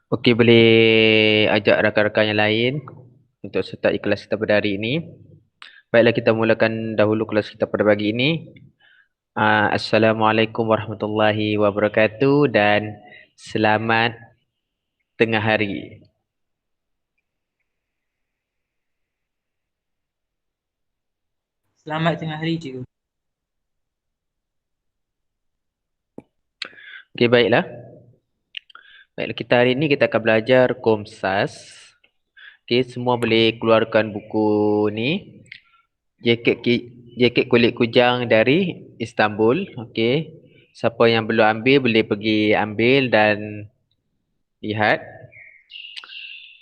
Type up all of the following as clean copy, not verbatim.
Okey, boleh ajak rakan-rakan yang lain untuk sertai kelas kita pada hari ini. Baiklah, kita mulakan dahulu kelas kita pada pagi ini. Assalamualaikum warahmatullahi wabarakatuh dan selamat tengah hari. Selamat tengah hari, cikgu. Okey, baiklah. Baiklah, kita hari ini kita akan belajar Komsas. Okey, semua boleh keluarkan buku ni. Jaket kulit kujang dari Istanbul. Okey. Siapa yang belum ambil boleh pergi ambil dan lihat.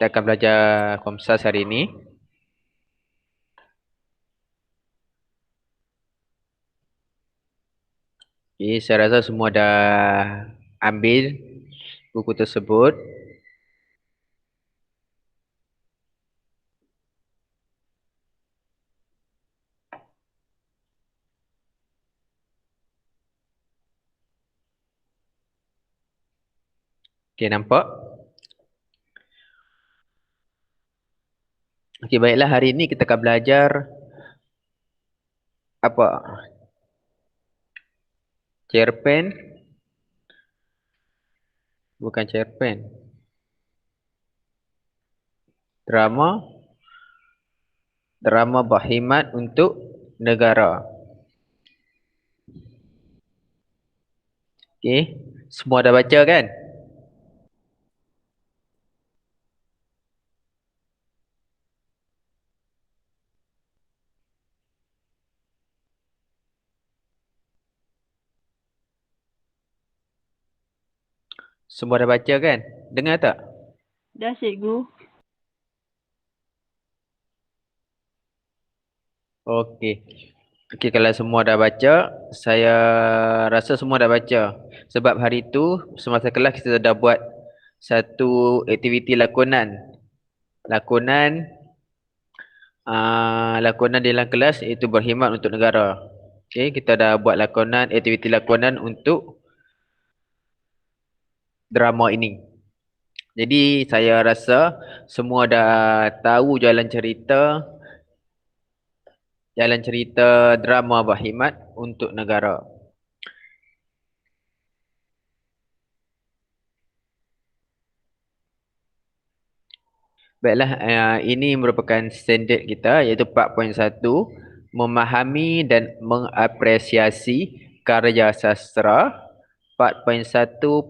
Kita akan belajar Komsas hari ini. Okey, saya rasa semua dah ambil buku tersebut. Okey, nampak? Okey, baiklah, hari ini kita akan belajar apa? Cerpen? Bukan cerpen. Drama? Drama berkhidmat untuk negara. Okey, semua dah baca kan? Semua dah baca kan? Dengar tak? Dah, cikgu. Okey. Okey, kalau semua dah baca, saya rasa semua dah baca. Sebab hari tu semasa kelas kita dah buat satu aktiviti lakonan. Lakonan lakonan di dalam kelas iaitu berkhidmat untuk negara. Okey, kita dah buat lakonan, aktiviti lakonan untuk drama ini. Jadi saya rasa semua dah tahu jalan cerita drama berkhidmat untuk negara. Baiklah, ini merupakan standard kita iaitu 4.1, memahami dan mengapresiasi karya sastra. 4.1.1,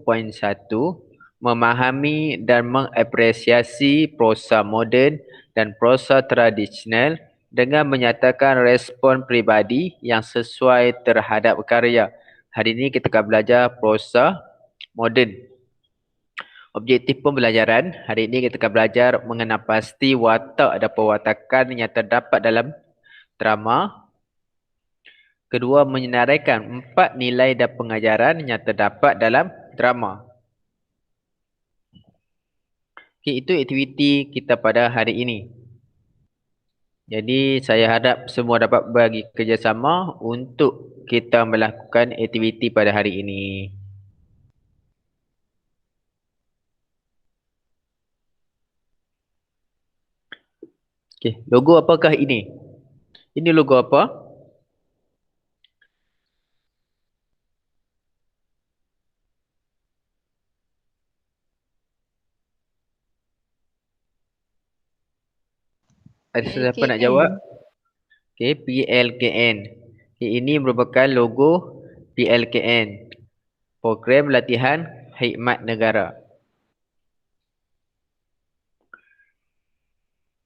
memahami dan mengapresiasi prosa moden dan prosa tradisional dengan menyatakan respon peribadi yang sesuai terhadap karya. Hari ini kita akan belajar prosa moden. Objektif pembelajaran, hari ini kita akan belajar mengenal pasti watak dan perwatakan yang terdapat dalam drama. Kedua, menyenaraikan 4 nilai dan pengajaran yang terdapat dalam drama. Okay, itu aktiviti kita pada hari ini. Jadi saya harap semua dapat bagi kerjasama untuk kita melakukan aktiviti pada hari ini. Okay, logo apakah ini? Ini logo apa? Ada siapa nak jawab? PLKN. Okay, PLKN. Okay, ini merupakan logo PLKN. Program Latihan Khidmat Negara.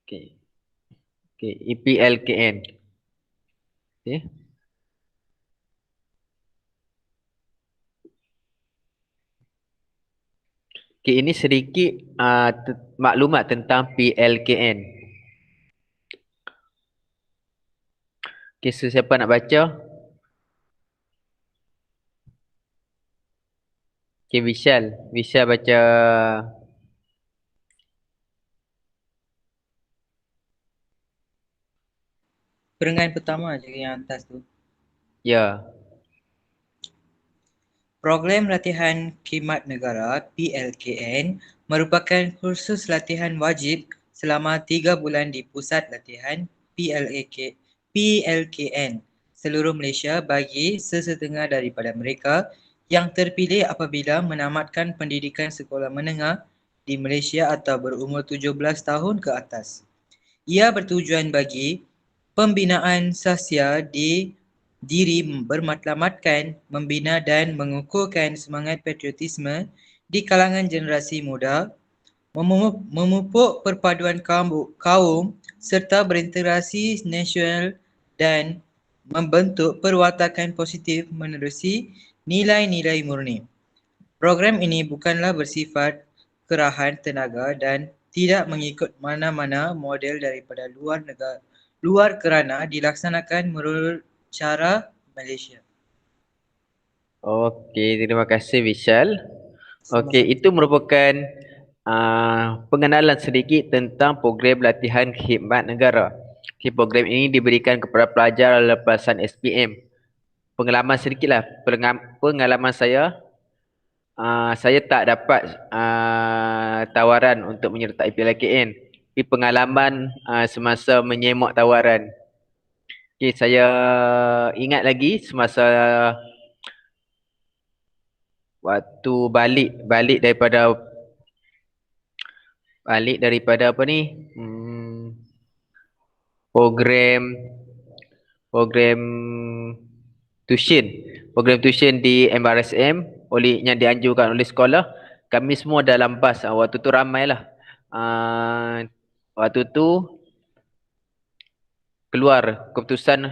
Okay. Okay, EPLKN. Okay. Okay, ini sedikit maklumat tentang PLKN. Okay, so siapa nak baca? Okay, Vishal. Vishal baca. Perengan pertama je yang atas tu. Ya. Program Latihan Khidmat Negara (PLKN) merupakan kursus latihan wajib selama 3 bulan di Pusat Latihan PLKN seluruh Malaysia bagi sesetengah daripada mereka yang terpilih apabila menamatkan pendidikan sekolah menengah di Malaysia atau berumur 17 tahun ke atas. Ia bertujuan bagi pembinaan sahsia di diri bermatlamatkan, membina dan mengukuhkan semangat patriotisme di kalangan generasi muda, memupuk perpaduan kaum serta berinteraksi nasional dan membentuk perwatakan positif menerusi nilai-nilai murni. Program ini bukanlah bersifat kerahan tenaga dan tidak mengikut mana-mana model daripada luar kerana dilaksanakan menurut cara Malaysia. Okey, terima kasih Vishal. Terima Okey, kasih. itu merupakan pengenalan sedikit tentang program latihan khidmat negara. Okay, program ini diberikan kepada pelajar lepasan SPM. Pengalaman sedikitlah, pengalaman saya tak dapat tawaran untuk menyertai PLKN. Tapi pengalaman semasa menyemak tawaran. Okay, saya ingat lagi semasa waktu balik daripada apa ni? Program program tuition. Program tuition di MRSM yang dianjurkan oleh sekolah. Kami semua dalam bas. Waktu tu ramailah. Waktu tu keluar keputusan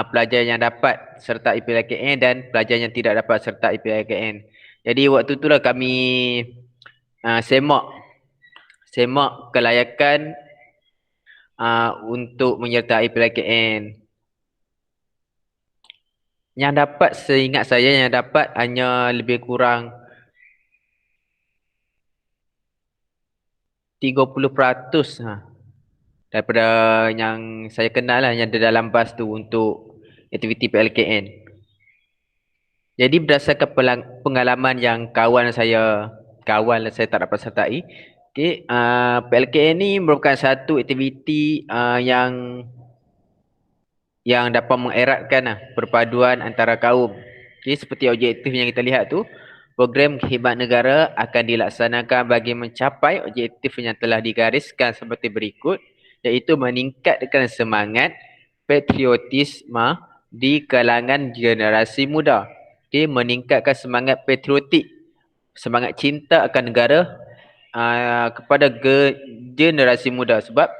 pelajar yang dapat sertai PLKN dan pelajar yang tidak dapat sertai PLKN. Jadi waktu itulah kami semak kelayakan untuk menyertai PLKN. Yang dapat, seingat saya, yang dapat hanya lebih kurang 30% daripada yang saya kenal lah, yang ada dalam bas tu untuk aktiviti PLKN. Jadi berdasarkan pengalaman yang kawan saya tak dapat sertai, okay, PLKN ni merupakan satu aktiviti yang dapat mengeratkan perpaduan antara kaum. Okay, seperti objektif yang kita lihat tu, program khidmat negara akan dilaksanakan bagi mencapai objektif yang telah digariskan seperti berikut, iaitu meningkatkan semangat patriotisme di kalangan generasi muda. Okay, meningkatkan semangat patriotik, semangat cinta akan negara kepada generasi muda. Sebab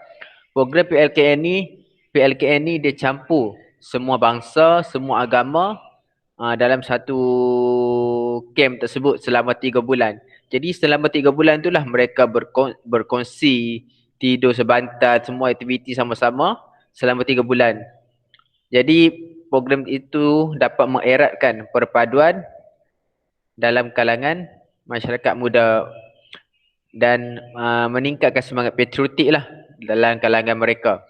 program PLKN ni dia campur semua bangsa, semua agama dalam satu camp tersebut selama 3 bulan. Jadi selama 3 bulan itulah mereka berkongsi, tidur sebantal, semua aktiviti sama-sama selama 3 bulan. Jadi program itu dapat mengeratkan perpaduan dalam kalangan masyarakat muda dan meningkatkan semangat patriotik lah dalam kalangan mereka.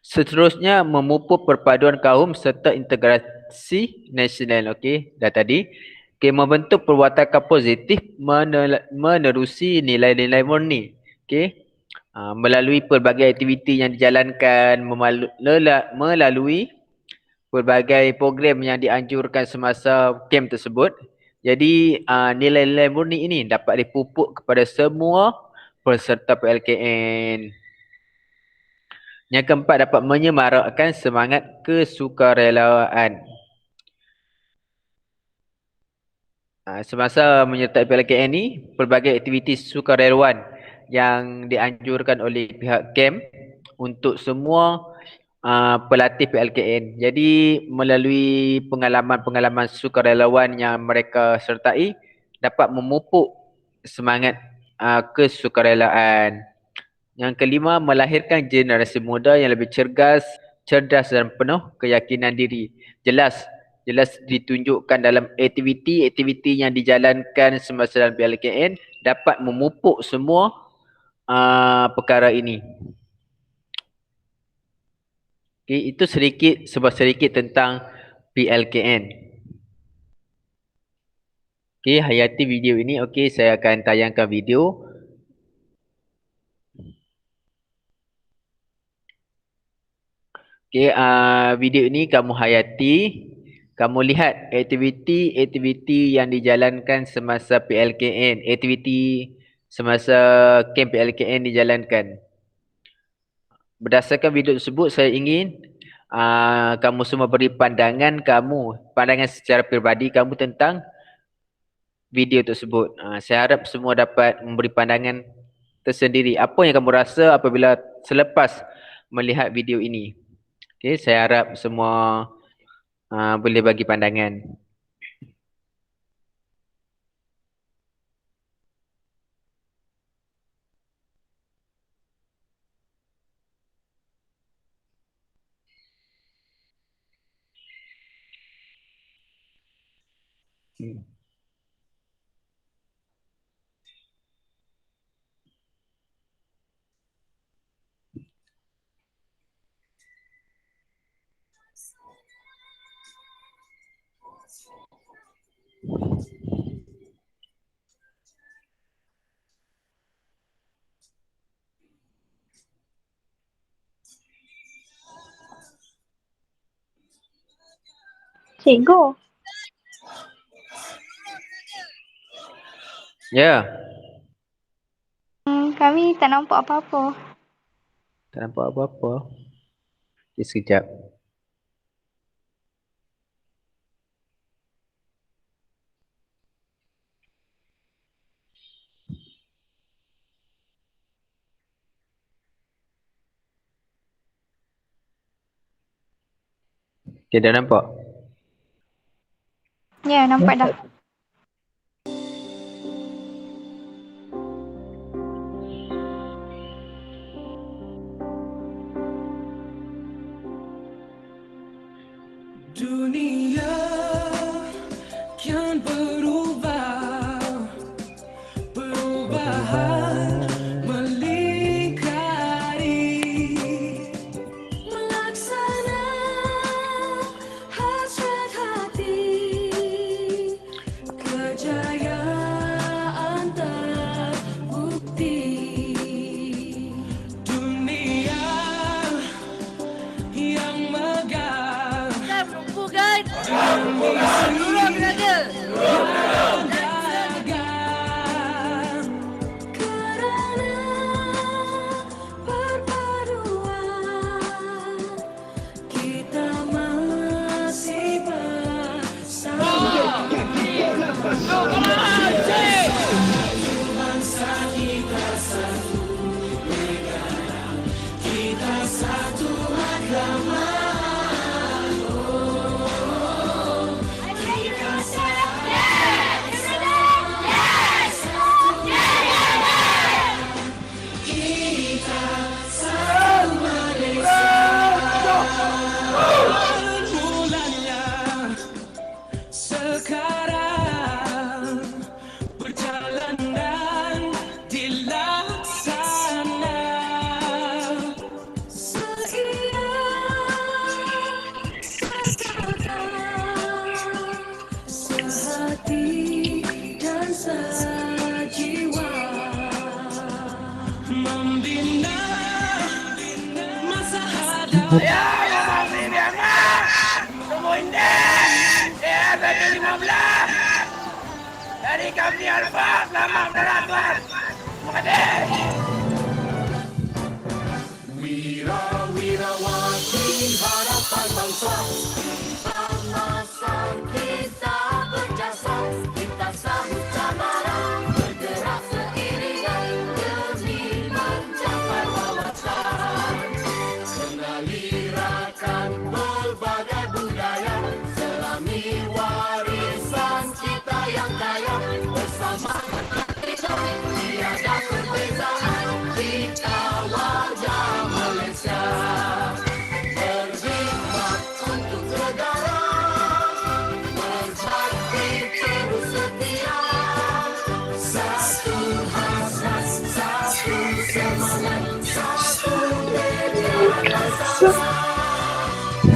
Seterusnya, memupuk perpaduan kaum serta integrasi nasional. Okey, dah tadi. Okey, membentuk perwatakan positif menerusi nilai-nilai murni. Okey, melalui pelbagai aktiviti yang dijalankan, melalui pelbagai program yang dianjurkan semasa camp tersebut. Jadi nilai-nilai murni ini dapat dipupuk kepada semua peserta PLKN. Yang keempat, dapat menyemarakkan semangat kesukarelaan. Semasa menyertai PLKN ni, pelbagai aktiviti sukarelawan yang dianjurkan oleh pihak camp untuk semua pelatih PLKN. Jadi melalui pengalaman-pengalaman sukarelawan yang mereka sertai, dapat memupuk semangat kesukarelaan. Yang kelima, melahirkan generasi muda yang lebih cerdas dan penuh keyakinan diri. Jelas ditunjukkan dalam aktiviti-aktiviti yang dijalankan semasa dalam PLKN dapat memupuk semua perkara ini. Okay, itu sedikit tentang PLKN. Okey, hayati video ini. Okey, saya akan tayangkan video. Okey, video ini kamu hayati. Kamu lihat aktiviti yang dijalankan semasa PLKN. Aktiviti semasa kem PLKN dijalankan. Berdasarkan video tersebut, saya ingin kamu semua beri pandangan secara peribadi kamu tentang video tersebut. Saya harap semua dapat memberi pandangan tersendiri. Apa yang kamu rasa apabila selepas melihat video ini? Okey, saya harap semua boleh bagi pandangan. Cikgu, Ya, kami tak nampak apa-apa. tak nampak apa-apa. Okey, sekejap. Okey, dah nampak? Ya, nampak dah. Dunia kian berubah, perubahan melingkari, melaksana hasrat hati, kejayaan terbukti. Dunia yang megah Bukan. Turun berada. dagang, kerana perpaduan kita masih bersama. Bangsa kita satu negara, kita satu agama. Mulanya sekarang berjalan dan dilaksana seiring sertakan sehati dan sejiwa membina masa hadapan. Dari kami Alfa, selamat berangkat. Terima kasih. Wira-wirawati harapan bangsa, Masang kita berjasa, kita sambut cabara, bergerak seiringan demi mencapai wawasan. kenali rakan pelbagai budaya, selami warisan kita yang kaya, bersama Tiada perbezaan, kita wajah Malaysia. berkhidmat untuk negara, Berbakti terus setia, satu hasrat, satu semangat, satu negara bersama.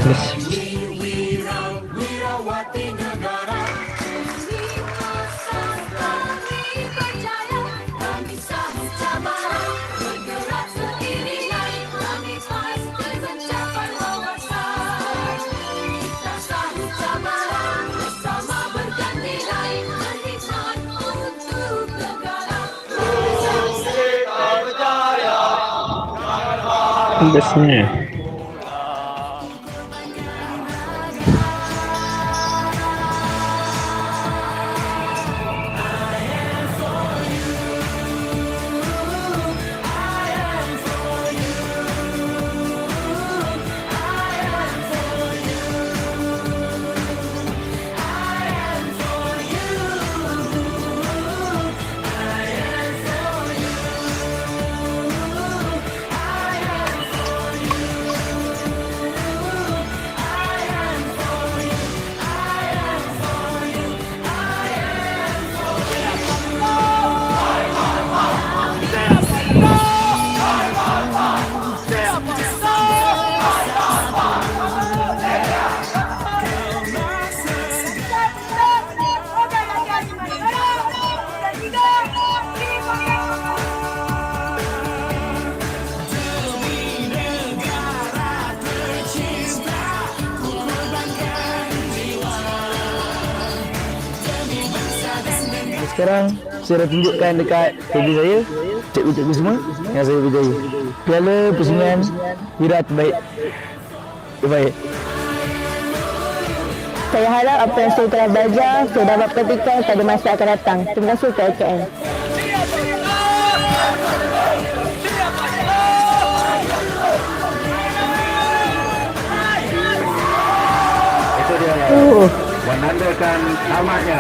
Kami wirawati negara, demi masa Bestnya. Sekarang saya dah tunjukkan dekat TV saya, cikgu-cikgu semua yang saya berjaya. Piala Pusingan Wira terbaik. Terbaik. Saya harap apa yang saya telah belajar, saya dapat praktikkan pada masa akan datang. Terima kasih PLKN. Itu dia menandakan tamatnya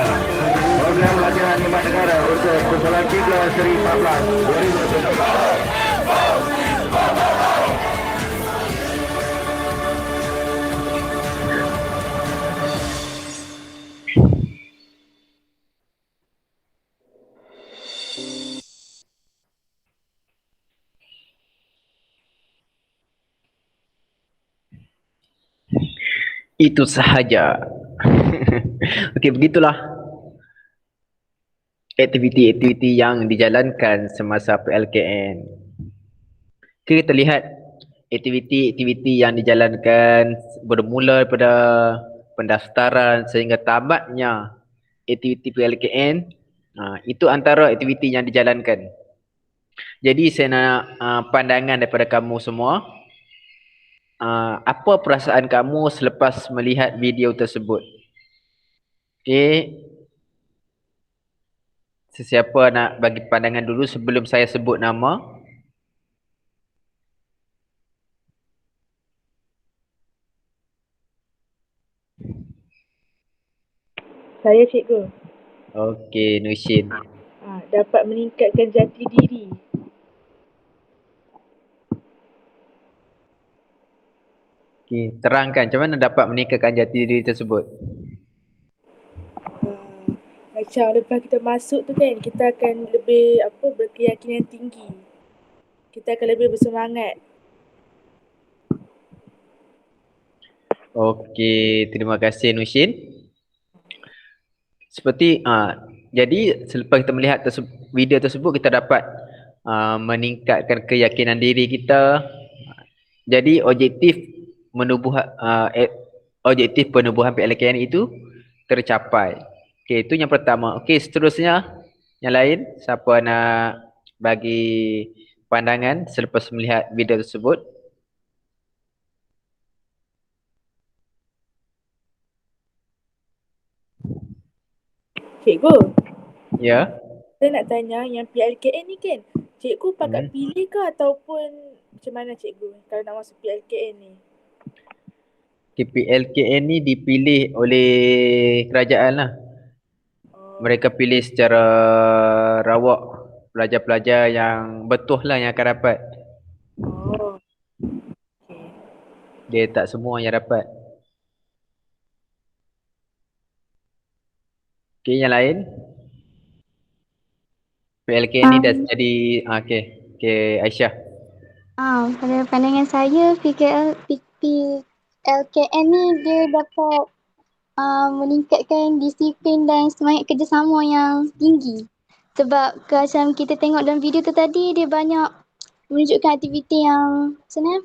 program latihan khidmat negara untuk kumpulan 3 seri 14 2024. Itu sahaja. Okey, begitulah aktiviti-aktiviti yang dijalankan semasa PLKN. Okay, kita lihat aktiviti-aktiviti yang dijalankan bermula daripada pendaftaran sehingga tamatnya aktiviti PLKN. Itu antara aktiviti yang dijalankan. Jadi saya nak pandangan daripada kamu semua. Apa perasaan kamu selepas melihat video tersebut? Okay. Sesiapa nak bagi pandangan dulu sebelum saya sebut nama? Saya cikgu. Okey, Nushin. Dapat meningkatkan jati diri. Okey, terangkan macam mana dapat meningkatkan jati diri tersebut? Macam lepas kita masuk tu kan, kita akan lebih berkeyakinan tinggi. Kita akan lebih bersemangat. Okey, terima kasih Nushin. Seperti jadi selepas kita melihat video tersebut, kita dapat meningkatkan keyakinan diri kita. Jadi objektif penubuhan PLKN itu tercapai. Okey, itu yang pertama. Okey, seterusnya yang lain, siapa nak bagi pandangan selepas melihat video tersebut? Cikgu, Ya. saya nak tanya yang PLKN ni kan, cikgu pakat pilih ke ataupun macam mana cikgu kalau nak masuk PLKN ni? PLKN ni dipilih oleh kerajaan lah. Mereka pilih secara rawak pelajar-pelajar yang betul lah yang akan dapat. Oh. Dia tak semua yang dapat. Okey, yang lain? PLKN ni dah jadi okey. Okey, Aisyah. Pada pandangan saya, PLKN ni dia dapat meningkatkan disiplin dan semangat kerjasama yang tinggi. Sebab macam kita tengok dalam video tu tadi, dia banyak menunjukkan aktiviti yang sebenarnya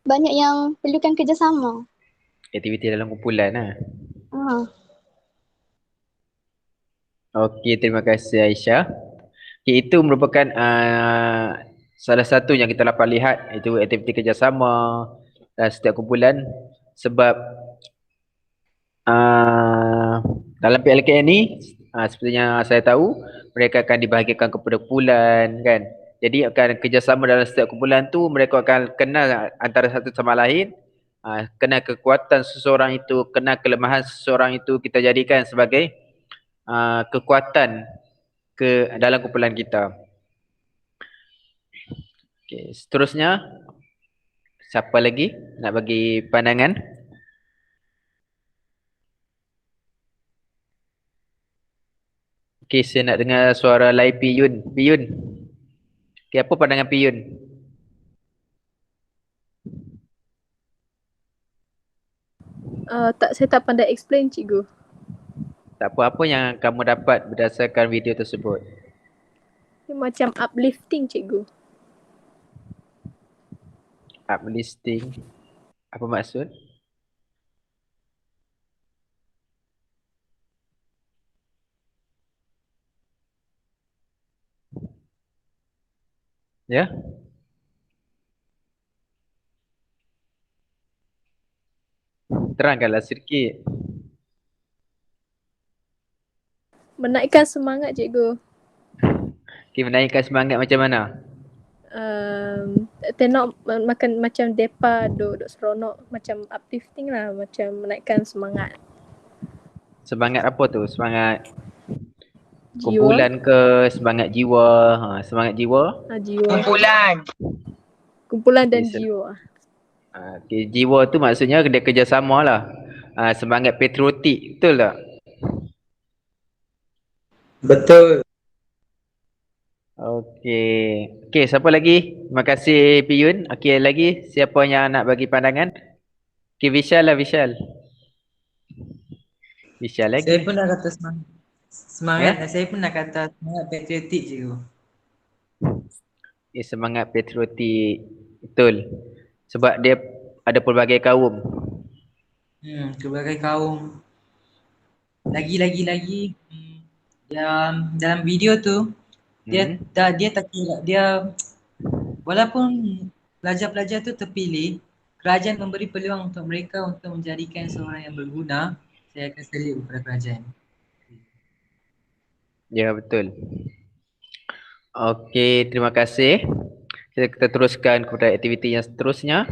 banyak yang perlukan kerjasama. Aktiviti dalam kumpulan lah. Okey, terima kasih Aisyah. Okey, itu merupakan salah satu yang kita dapat lihat itu aktiviti kerjasama dan setiap kumpulan sebab dalam PLKN ni seperti yang saya tahu mereka akan dibahagikan kepada kumpulan kan. Jadi akan kerjasama dalam setiap kumpulan tu mereka akan kenal antara satu sama lain, kenal kekuatan seseorang itu, kenal kelemahan seseorang itu kita jadikan sebagai kekuatan ke dalam kumpulan kita. Okey, seterusnya siapa lagi nak bagi pandangan? Okey, saya nak dengar suara Lai Piyun. Piyun. Okey, apa pandangan Piyun? Saya tak pandai explain, cikgu. Tak apa yang kamu dapat berdasarkan video tersebut. Dia macam uplifting, cikgu. Uplifting. Apa maksud? Ya? Terangkanlah sedikit. Menaikkan semangat, cikgu. Okay, menaikkan semangat macam mana? Tengok makan macam depa duduk seronok, macam uplifting lah, macam menaikkan semangat. Semangat apa tu? Semangat Jiwa. kumpulan ke semangat jiwa? Semangat jiwa? Jiwa. Kumpulan Dan Okay, jiwa. Okay, jiwa tu maksudnya dia kerjasama lah. Semangat patriotik, betul tak? Betul. Okey. Okey, siapa lagi? Terima kasih Piyun. Okey, lagi siapa yang nak bagi pandangan? Okey, Vishal lah, Vishal. Vishal lagi. Saya pun nak kata semangat. Ya? Saya pun nak kata semangat patriotik, cikgu. Semangat patriotik. Betul. Sebab dia ada pelbagai kaum. Pelbagai kaum. Lagi. Dalam video tu dia tak kira, dia walaupun pelajar-pelajar tu terpilih, kerajaan memberi peluang untuk mereka untuk menjadikan seorang yang berguna. Saya akan salute kepada kerajaan. Ya, betul. Okey, terima kasih. Kita teruskan kepada aktiviti yang seterusnya.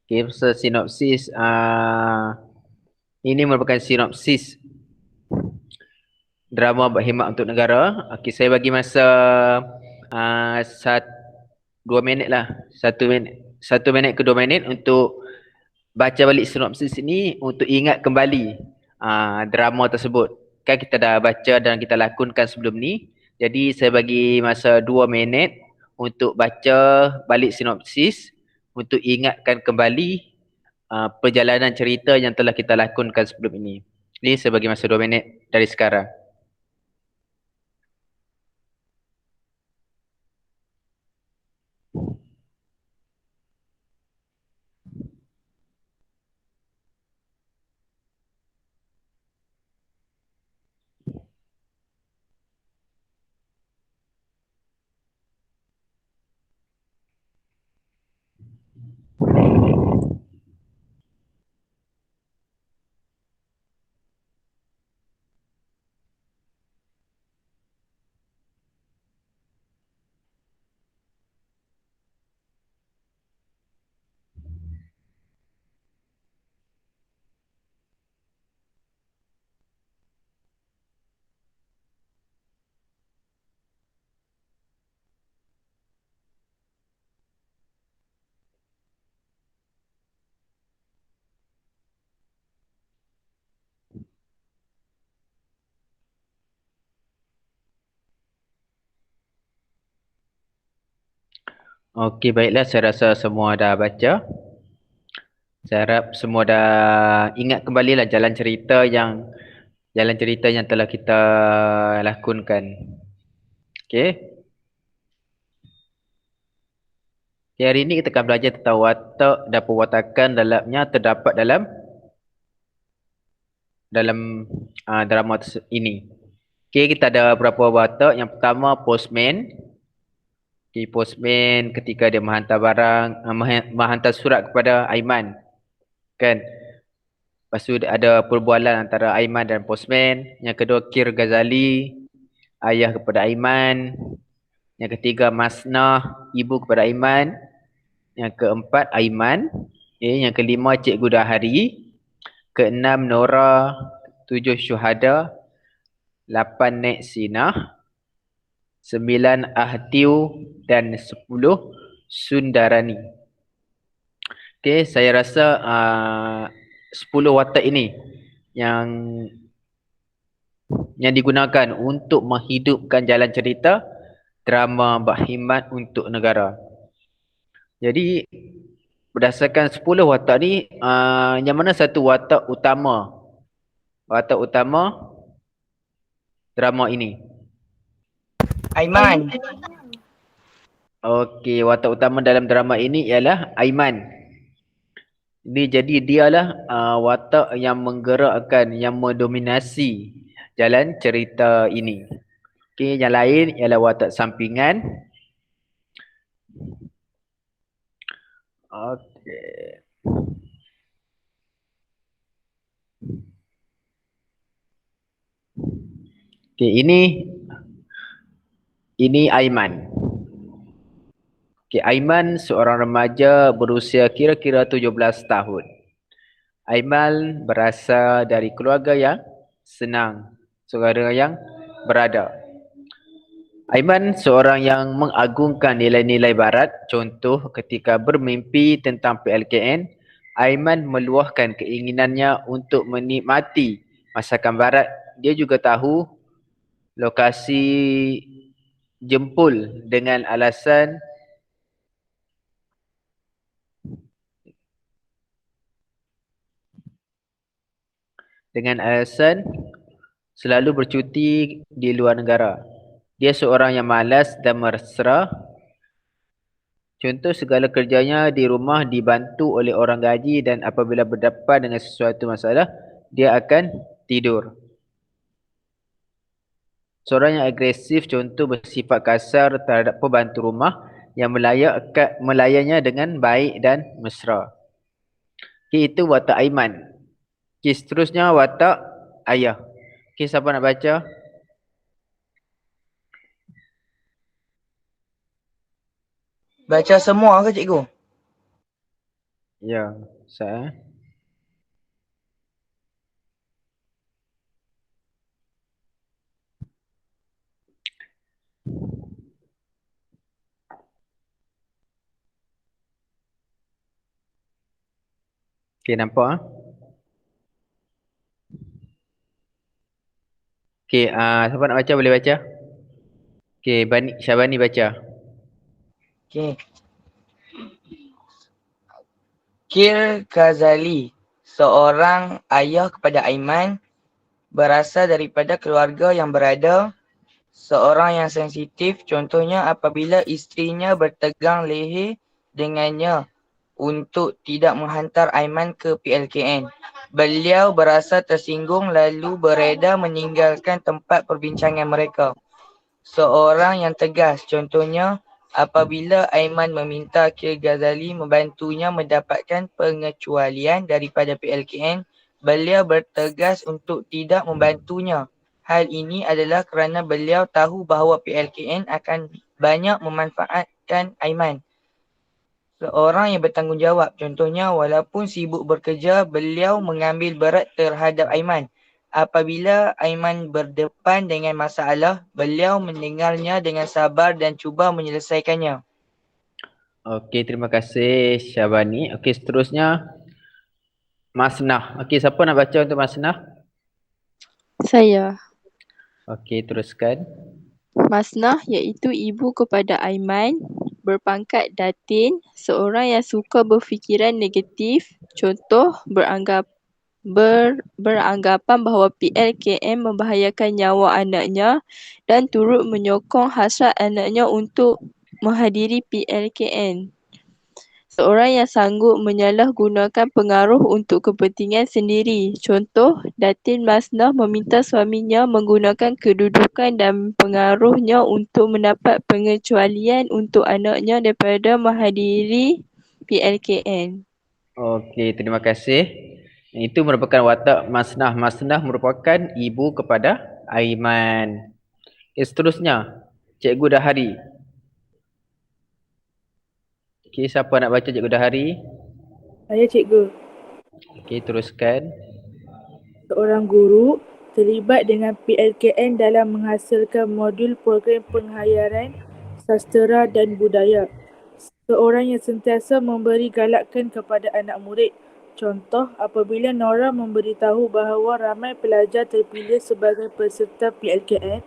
Okey, sinopsis. Ini merupakan sinopsis drama Berkhidmat untuk Negara. Okey, saya bagi masa 2 minit lah. 1 minit ke 2 minit untuk baca balik sinopsis ini untuk ingat kembali drama tersebut. Kan kita dah baca dan kita lakonkan sebelum ni. Jadi saya bagi masa 2 minit untuk baca balik sinopsis untuk ingatkan kembali perjalanan cerita yang telah kita lakonkan sebelum ini. Ini saya bagi masa 2 minit dari sekarang. Okey, baiklah, saya rasa semua dah baca. Saya harap semua dah ingat kembali lah jalan cerita yang telah kita lakonkan. Okey. Okay, hari ini kita akan belajar tentang watak dan perwatakan dalamnya terdapat dalam dalam drama ini. Okay, kita ada beberapa watak. Yang pertama postman. Okay, postman ketika dia menghantar barang, menghantar surat kepada Aiman. Kan? Lepas tu ada perbualan antara Aiman dan postman. Yang kedua Kir Ghazali, ayah kepada Aiman. Yang ketiga Masnah, ibu kepada Aiman. Yang keempat Aiman. Okay, yang kelima Cikgu Dahari. Keenam Nora. 7 Syuhada. 8 Nek Sinah. 9 Ahtiu dan 10 Sundarani. Okay, saya rasa 10 watak ini yang digunakan untuk menghidupkan jalan cerita drama Mbak Himat untuk negara. Jadi berdasarkan 10 watak ni, yang mana satu watak utama? Watak utama drama ini? Aiman. Okey, watak utama dalam drama ini ialah Aiman. Jadi dialah watak yang menggerakkan, yang mendominasi jalan cerita ini. Okey, yang lain ialah watak sampingan. Okey. Okey, ini Aiman. Okay, Aiman seorang remaja berusia kira-kira 17 tahun. Aiman berasal dari keluarga yang senang, keluarga yang berada. Aiman seorang yang mengagungkan nilai-nilai barat. Contoh ketika bermimpi tentang PLKN, Aiman meluahkan keinginannya untuk menikmati masakan barat. Dia juga tahu lokasi jempol dengan alasan selalu bercuti di luar negara. Dia seorang yang malas dan mesra. Contoh segala kerjanya di rumah dibantu oleh orang gaji dan apabila berdepan dengan sesuatu masalah, dia akan tidur. Seorang yang agresif, contoh bersifat kasar terhadap pembantu rumah yang melayannya dengan baik dan mesra. Okay, itu watak Aiman. Okay, seterusnya watak ayah. Okay, siapa nak baca? Baca semua ke cikgu? Ya, saya. Okay, nampak? Okay, siapa nak baca boleh baca? Okay, Syabani baca. Okay. Kir Ghazali, seorang ayah kepada Aiman, berasal daripada keluarga yang berada, seorang yang sensitif, contohnya apabila isterinya bertegang leher dengannya untuk tidak menghantar Aiman ke PLKN. Beliau berasa tersinggung lalu bereda meninggalkan tempat perbincangan mereka. Seorang yang tegas, contohnya apabila Aiman meminta Kir Ghazali membantunya mendapatkan pengecualian daripada PLKN, beliau bertegas untuk tidak membantunya. Hal ini adalah kerana beliau tahu bahawa PLKN akan banyak memanfaatkan Aiman. Seorang yang bertanggungjawab, contohnya walaupun sibuk bekerja, beliau mengambil berat terhadap Aiman. Apabila Aiman berdepan dengan masalah, beliau mendengarnya dengan sabar dan cuba menyelesaikannya. Okey, terima kasih Syabani. Okey, seterusnya Masnah. Okey, siapa nak baca untuk Masnah? Saya. Okey, teruskan. Masnah iaitu ibu kepada Aiman, berpangkat datin, seorang yang suka berfikiran negatif, contoh beranggapan bahawa PLKN membahayakan nyawa anaknya dan turut menyokong hasrat anaknya untuk menghadiri PLKN. seorang yang sanggup menyalahgunakan pengaruh untuk kepentingan sendiri. Contoh, Datin Masnah meminta suaminya menggunakan kedudukan dan pengaruhnya untuk mendapat pengecualian untuk anaknya daripada menghadiri PLKN. Okey, terima kasih. Itu merupakan watak Masnah. Masnah merupakan ibu kepada Aiman. Okay, seterusnya, Cikgu Dahari. Okey, siapa nak baca Cikgu Dahari? Saya cikgu. Okey, teruskan. Seorang guru terlibat dengan PLKN dalam menghasilkan modul program penghayaran sastera dan budaya. Seorang yang sentiasa memberi galakan kepada anak murid. Contoh, apabila Nora memberitahu bahawa ramai pelajar terpilih sebagai peserta PLKN,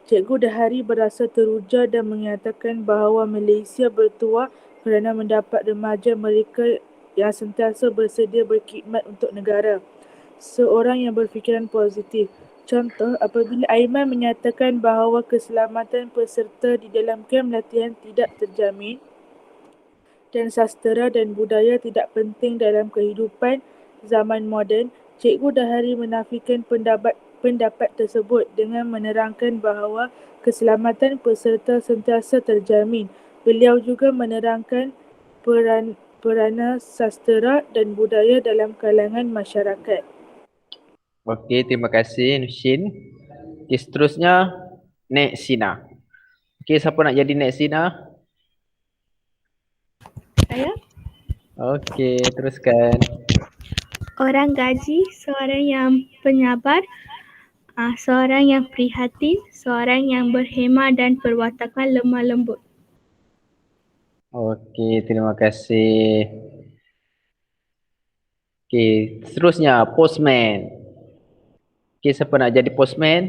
Cikgu Dahari berasa teruja dan menyatakan bahawa Malaysia bertuah kerana mendapat remaja mereka yang sentiasa bersedia berkhidmat untuk negara. Seorang yang berfikiran positif. Contoh, apabila Aiman menyatakan bahawa keselamatan peserta di dalam kem latihan tidak terjamin dan sastera dan budaya tidak penting dalam kehidupan zaman moden, Cikgu Dahari menafikan pendapat tersebut dengan menerangkan bahawa keselamatan peserta sentiasa terjamin. Beliau juga menerangkan peranan sastera dan budaya dalam kalangan masyarakat. Okey, terima kasih Nushin. Okey, seterusnya Nek Sina. Okey, siapa nak jadi Nek Sina? Saya Okey, teruskan. orang gaji, seorang yang penyabar, seorang yang prihatin, seorang yang berhemah dan perwatakan lemah lembut. Okey, terima kasih. Okey, seterusnya postman. Okey, siapa nak jadi postman?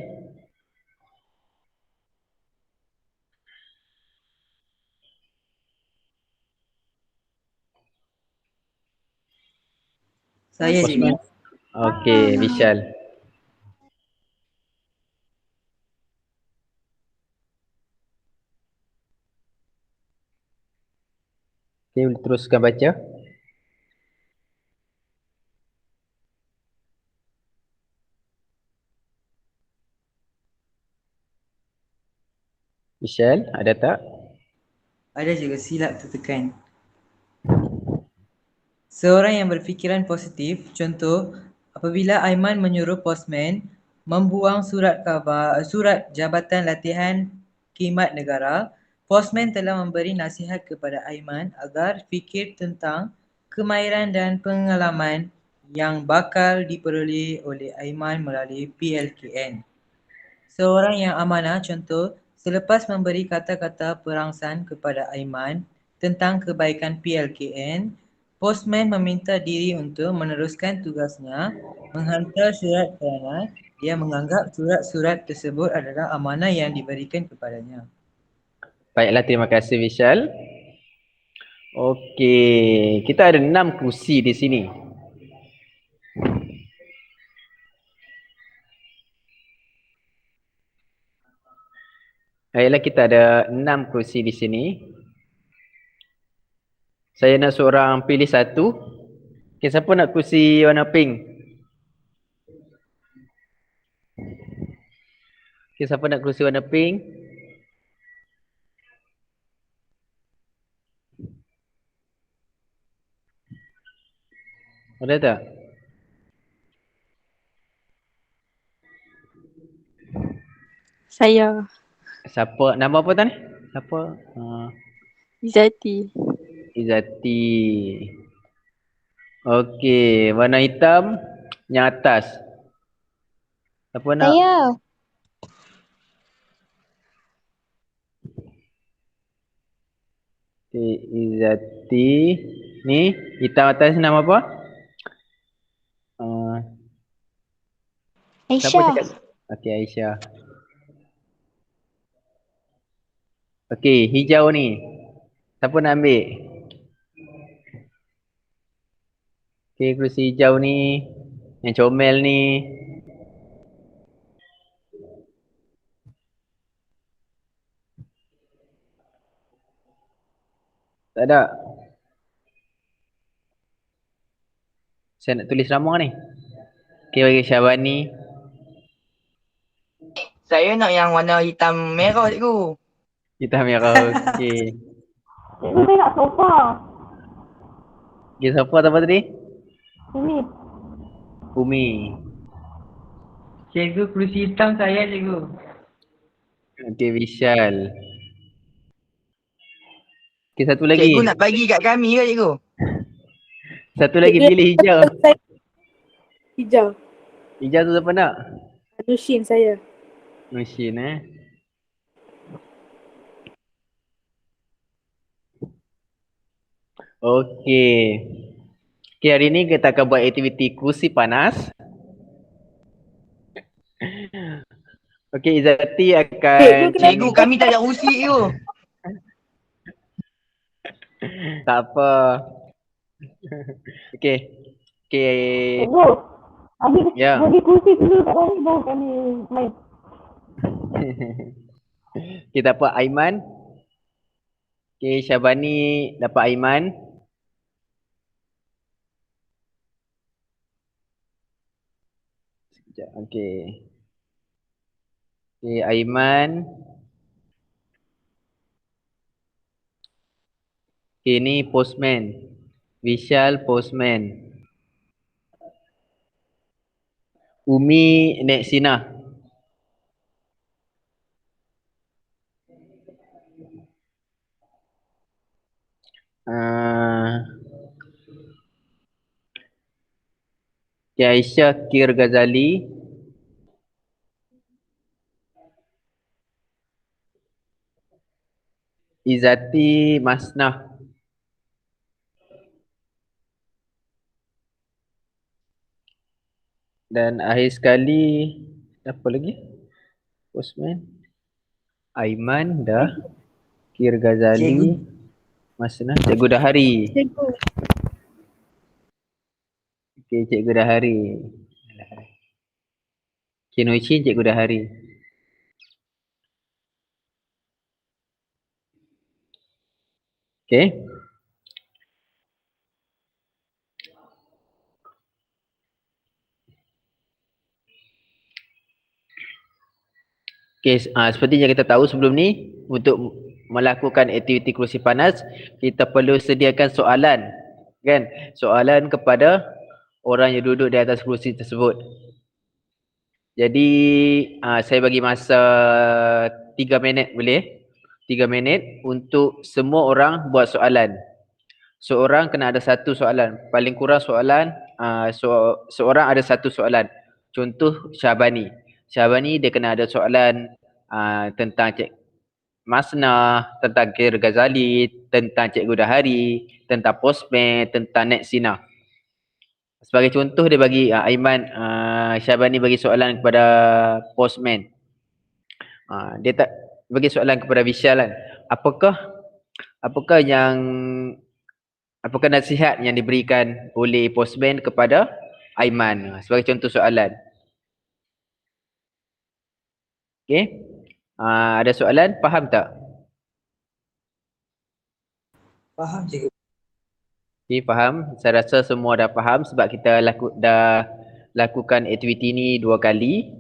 Saya Postman. cikgu. Okey, Vishal. Okey, boleh teruskan baca. Vishal, ada tak? Ada cikgu, silap tertekan. Seorang yang berfikiran positif, contoh, apabila Aiman menyuruh postman membuang surat jabatan latihan khidmat negara, postman telah memberi nasihat kepada Aiman agar fikir tentang kemahiran dan pengalaman yang bakal diperoleh oleh Aiman melalui PLKN. Seorang yang amanah, contoh, selepas memberi kata-kata perangsan kepada Aiman tentang kebaikan PLKN, postman meminta diri untuk meneruskan tugasnya menghantar surat kerana dia menganggap surat-surat tersebut adalah amanah yang diberikan kepadanya. Baiklah, terima kasih Vishal. Okey, kita ada 6 kerusi di sini. Baiklah, kita ada 6 kerusi di sini. Saya nak seorang pilih satu. Okey, siapa nak kerusi warna pink? Okey, siapa nak kerusi warna pink? Ada tak? Saya, Siapa? Nama apa tadi? Siapa? Izzati. Izzati. Okey, warna hitam yang atas. Siapa nak? Saya. Okey, Izzati. Ni hitam atas nama apa? Siapa Aisyah. cakap? Okey, Aisyah. Okey, hijau ni. Siapa nak ambil? Okey, kerusi hijau ni. Yang comel ni. Tak ada? Saya nak tulis nama ni. Okay, bagi Syabani. Saya nak yang warna hitam merah cikgu. Hitam merah. Okay. Cikgu saya nak sofa. Okay, siapa apa tadi? Umi. Umi. Cikgu, kerusi hitam saya cikgu. Okay, Vishal. Okay, satu lagi. Cikgu nak bagi kat kami ke cikgu? Satu lagi pilih hijau. Hijau. Hijau tu siapa nak? Nushin saya. Nushin Okey. Okay, hari ni kita akan buat aktiviti kerusi panas. Okey, Izzati akan... Cikgu, kami tak ada kerusi cikgu. Tak apa. Okey. Okey. Cikgu, Ya. bagi kursi dulu kat kami baru kami main. Kita dapat Aiman. Okey, Syabani dapat Aiman. Sekejap. Okey. Okey, Aiman. Okey, ni postman. Vishal postman. Umi naik sina. Aisyah Kir Ghazali. Izzati Masnah. Dan akhir sekali apa lagi? Postman. Aiman dah. Kir Ghazali. Masnah. Cikgu Dahari. Cikgu. Okey, Cikgu Dahari. Kinuichin Cikgu Dahari. Okey. Okey, seperti yang kita tahu sebelum ni, untuk melakukan aktiviti kerusi panas, kita perlu sediakan soalan, kan? Soalan kepada orang yang duduk di atas kerusi tersebut. Jadi, saya bagi masa 3 minit boleh? 3 minit untuk semua orang buat soalan. Seorang kena ada satu soalan. Paling kurang soalan, seorang ada satu soalan. Contoh Syabani. Syabani dia kena ada soalan tentang Cik Masnah, tentang Kir Ghazali, tentang Cikgu Dahari, tentang postman, tentang Nek Sina. Sebagai contoh dia bagi Aiman, Syabani bagi soalan kepada postman. Dia tak bagi soalan kepada Vishal kan. Apakah nasihat yang diberikan oleh postman kepada Aiman? Sebagai contoh soalan. Okey. Ada soalan? Faham tak? Faham cikgu. Okey, faham. Saya rasa semua dah faham sebab kita dah lakukan aktiviti ni 2 kali.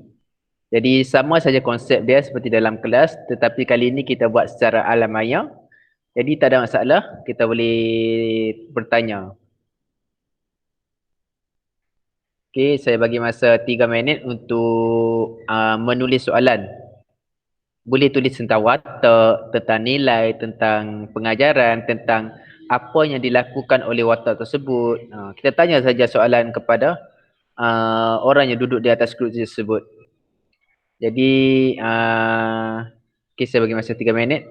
Jadi sama saja konsep dia seperti dalam kelas, tetapi kali ini kita buat secara alamiah. Jadi tak ada masalah, kita boleh bertanya. Okey, saya bagi masa 3 minit untuk menulis soalan. Boleh tulis tentang watak, tentang nilai, tentang pengajaran, tentang apa yang dilakukan oleh watak tersebut. Kita tanya saja soalan kepada orang yang duduk di atas kerusi tersebut. Jadi, okay, saya bagi masa 3 minit.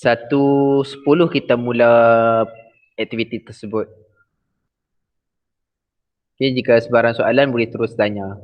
1:10 kita mula aktiviti tersebut. Okay, jika sebarang soalan boleh terus tanya.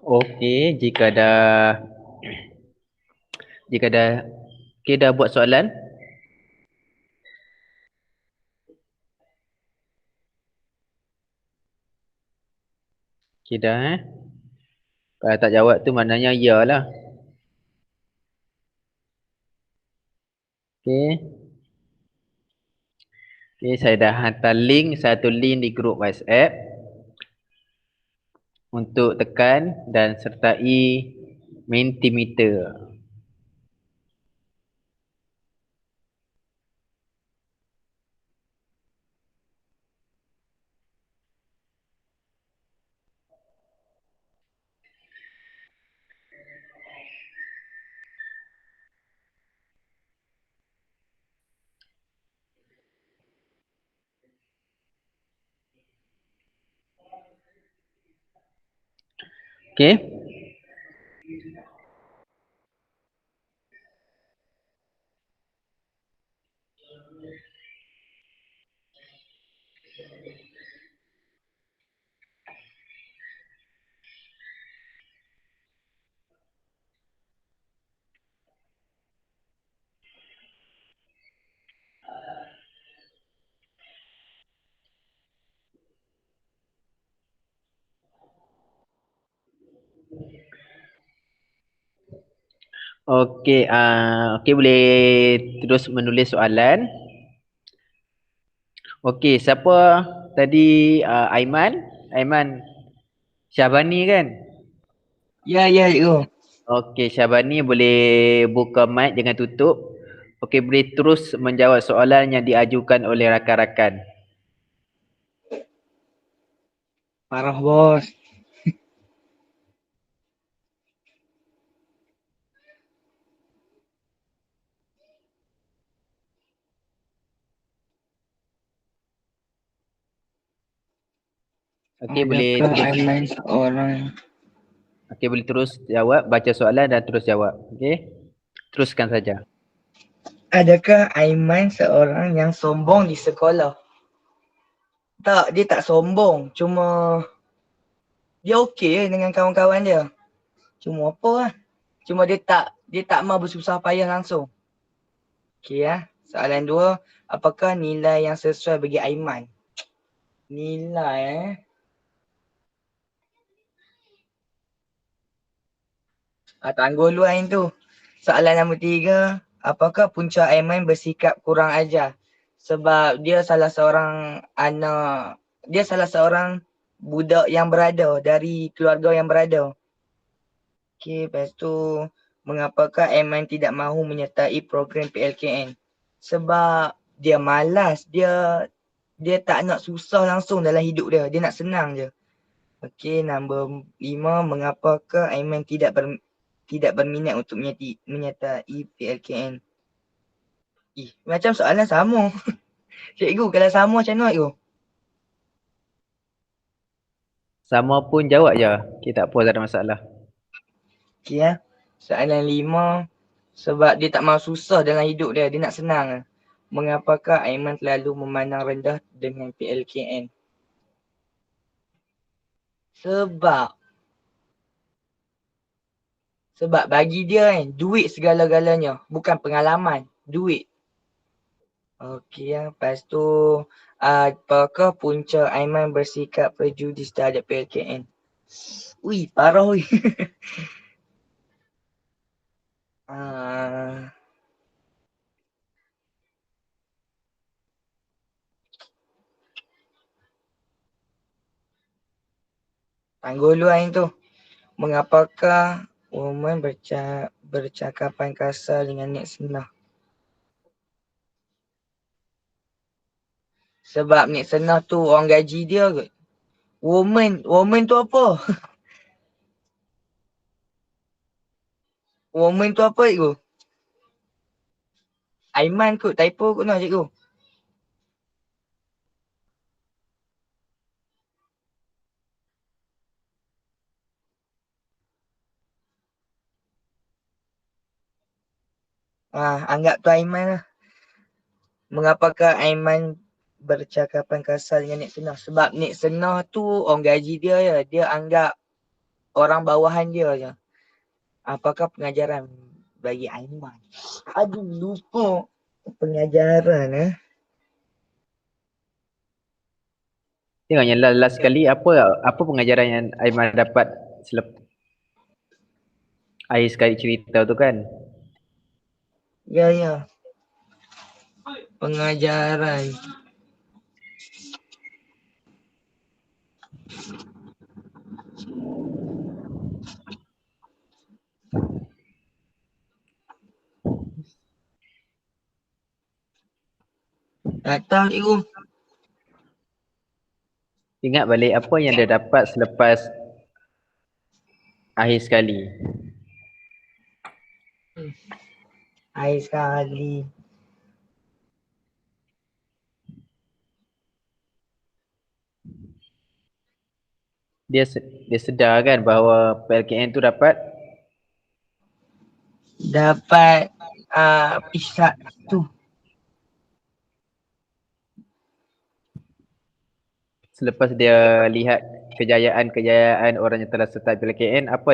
Okey, jika dah dah buat soalan. Okey dah Kalau tak jawab tu maknanya ya lah. Okey. Okey, saya dah hantar satu link di grup WhatsApp untuk tekan dan sertai Mentimeter. Okey. Okey, okey boleh terus menulis soalan. Okey, siapa tadi Aiman? Aiman Syahbani kan? Ya, cikgu. Okey, Syahbani boleh buka mic jangan tutup. Okey, boleh terus menjawab soalan yang diajukan oleh rakan-rakan. Parah bos. Okey, boleh Adakah terus. Aiman seorang Okey, boleh terus jawab, baca soalan dan terus jawab. Okey? Teruskan saja. Adakah Aiman seorang yang sombong di sekolah? Tak, dia tak sombong. Cuma dia okey je dengan kawan-kawan dia. Cuma apa lah. Cuma dia tak mau bersusah payah langsung. Okey ya. Soalan 2, apakah nilai yang sesuai bagi Aiman? Nilai tangguh dulu Ain tu. Soalan nombor 3, apakah punca Aiman bersikap kurang ajar? Sebab dia salah seorang budak yang berada dari keluarga yang berada. Okey, lepas tu mengapakah Aiman tidak mahu menyertai program PLKN? Sebab dia malas, dia tak nak susah langsung dalam hidup dia, dia nak senang je. Okey, nombor 5, mengapakah Aiman tidak berminat untuk menyertai PLKN? Macam soalan sama. Cikgu, kalau sama macam mana cikgu? Sama pun jawab je. Okey, tak apa, tak ada masalah. Okey ya. Soalan 5, sebab dia tak mahu susah dalam hidup dia, dia nak senang. Mengapakah Aiman selalu memandang rendah dengan PLKN? Sebab bagi dia kan, duit segala-galanya, bukan pengalaman, duit. Okey ya, lepas tu apakah punca Aiman bersikap prejudis terhadap PLKN? Ui, parah ui. Tangguh dulu Ain tu. Mengapakah woman bercakapan kasar dengan Nek Senah? Sebab Nek Senah tu orang gaji dia kot. Woman tu apa? Woman tu apa cikgu? Aiman kot, typo kot lah cikgu. Anggap tu Aiman lah. Mengapakah Aiman bercakapan kasar dengan Nek Senah? Sebab Nek Senah tu orang gaji dia je. Dia anggap orang bawahan dia je. Apakah pengajaran bagi Aiman? Aduh, lupa pengajaran Tengok yang last sekali, apa pengajaran yang Aiman dapat selepas akhir sekali cerita tu kan? Ya. Pengajaran. Tak tahu cikgu. Ingat balik apa yang dia dapat selepas akhir sekali. Akhir sekali. Dia sedar kan bahawa PLKN tu dapat Ishak tu. selepas dia lihat kejayaan orang yang telah serta PLKN, apa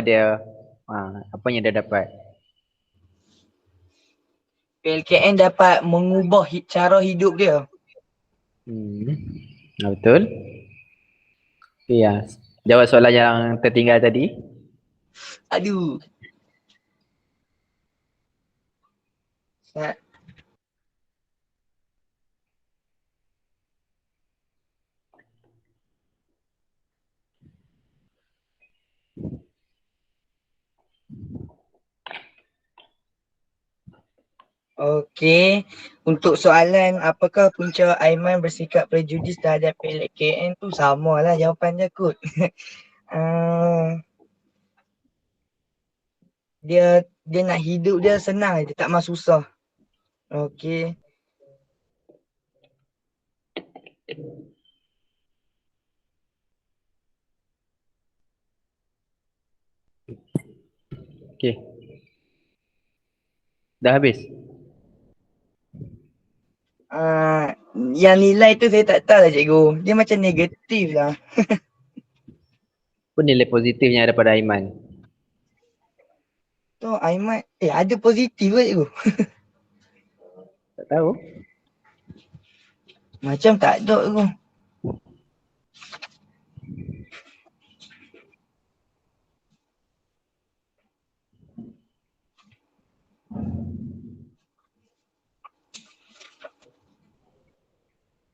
yang dia dapat? PLKN dapat mengubah cara hidup dia. Betul. Ya. Jawab soalan yang tertinggal tadi. Aduh. Okey. Untuk soalan apakah punca Aiman bersikap prejudis terhadap PLKN tu samalah jawapan dia kot. Dia nak hidup dia senang je, tak mahu susah. Okey. Okey. Dah habis? Yang nilai tu saya tak tahu lah cikgu. Dia macam negatif lah. Apa nilai positifnya daripada Aiman? Tu Aiman, ada positif ke cikgu? Tak tahu. Macam tak ada cikgu.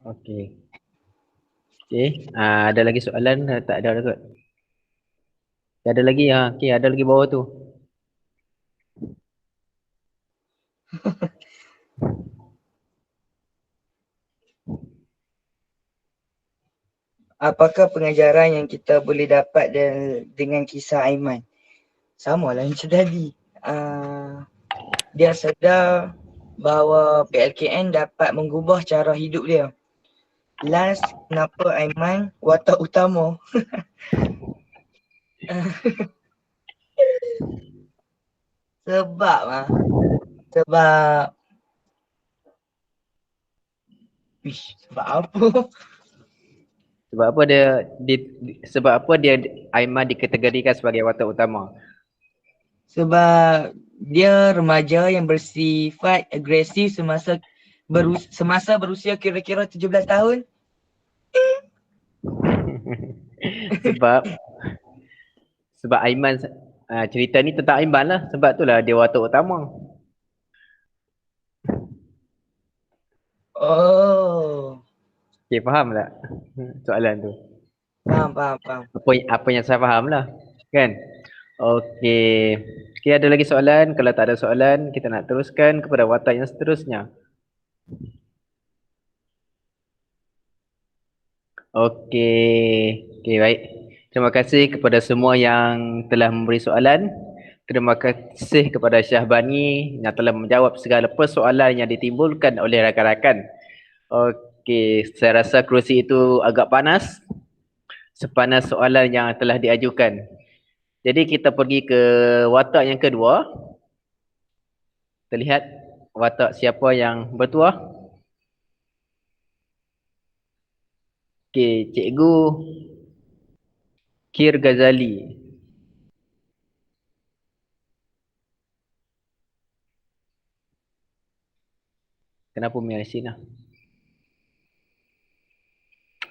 Okey. Okey, ada lagi soalan? Tak ada dah kot. Ada lagi okey, ada lagi bawah tu. Apakah pengajaran yang kita boleh dapat dengan kisah Aiman? Sama lah macam tadi. Dia sedar bahawa PLKN dapat mengubah cara hidup dia. Last, kenapa Aiman watak utama? Sebab sebab apa? Sebab apa sebab apa dia Aiman dikategorikan sebagai watak utama? Sebab dia remaja yang bersifat agresif semasa berusia kira-kira 17 tahun. sebab Aiman cerita ni tentang Aiman lah, sebab itulah dia watak utama. Oh. Okay, faham tak soalan tu? Faham. Apa yang saya faham lah, kan? Okey. Okey, ada lagi soalan? Kalau tak ada soalan, kita nak teruskan kepada watak yang seterusnya. Okey, baik. Terima kasih kepada semua yang telah memberi soalan. Terima kasih kepada Syahbani yang telah menjawab segala persoalan yang ditimbulkan oleh rakan-rakan. Okey, saya rasa kerusi itu agak panas. Sepanas soalan yang telah diajukan. Jadi kita pergi ke watak yang kedua. Terlihat watak siapa yang bertuah? Okey, Cikgu Kir Ghazali. Kenapa main sini?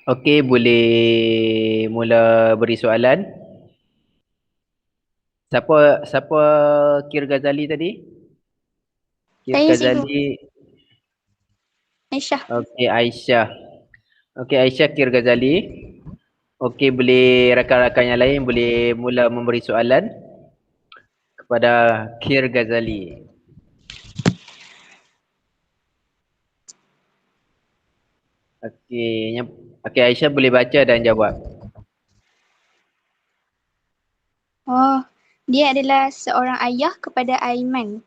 Okey, boleh mula beri soalan. Siapa Kir Ghazali tadi? Kir Ghazali. Aisyah. Okey, Aisyah. Okey, Aisyah Kir Ghazali. Okey, boleh rakan-rakan yang lain boleh mula memberi soalan kepada Kir Ghazali. Okey, Aisyah boleh baca dan jawab. Oh, dia adalah seorang ayah kepada Aiman.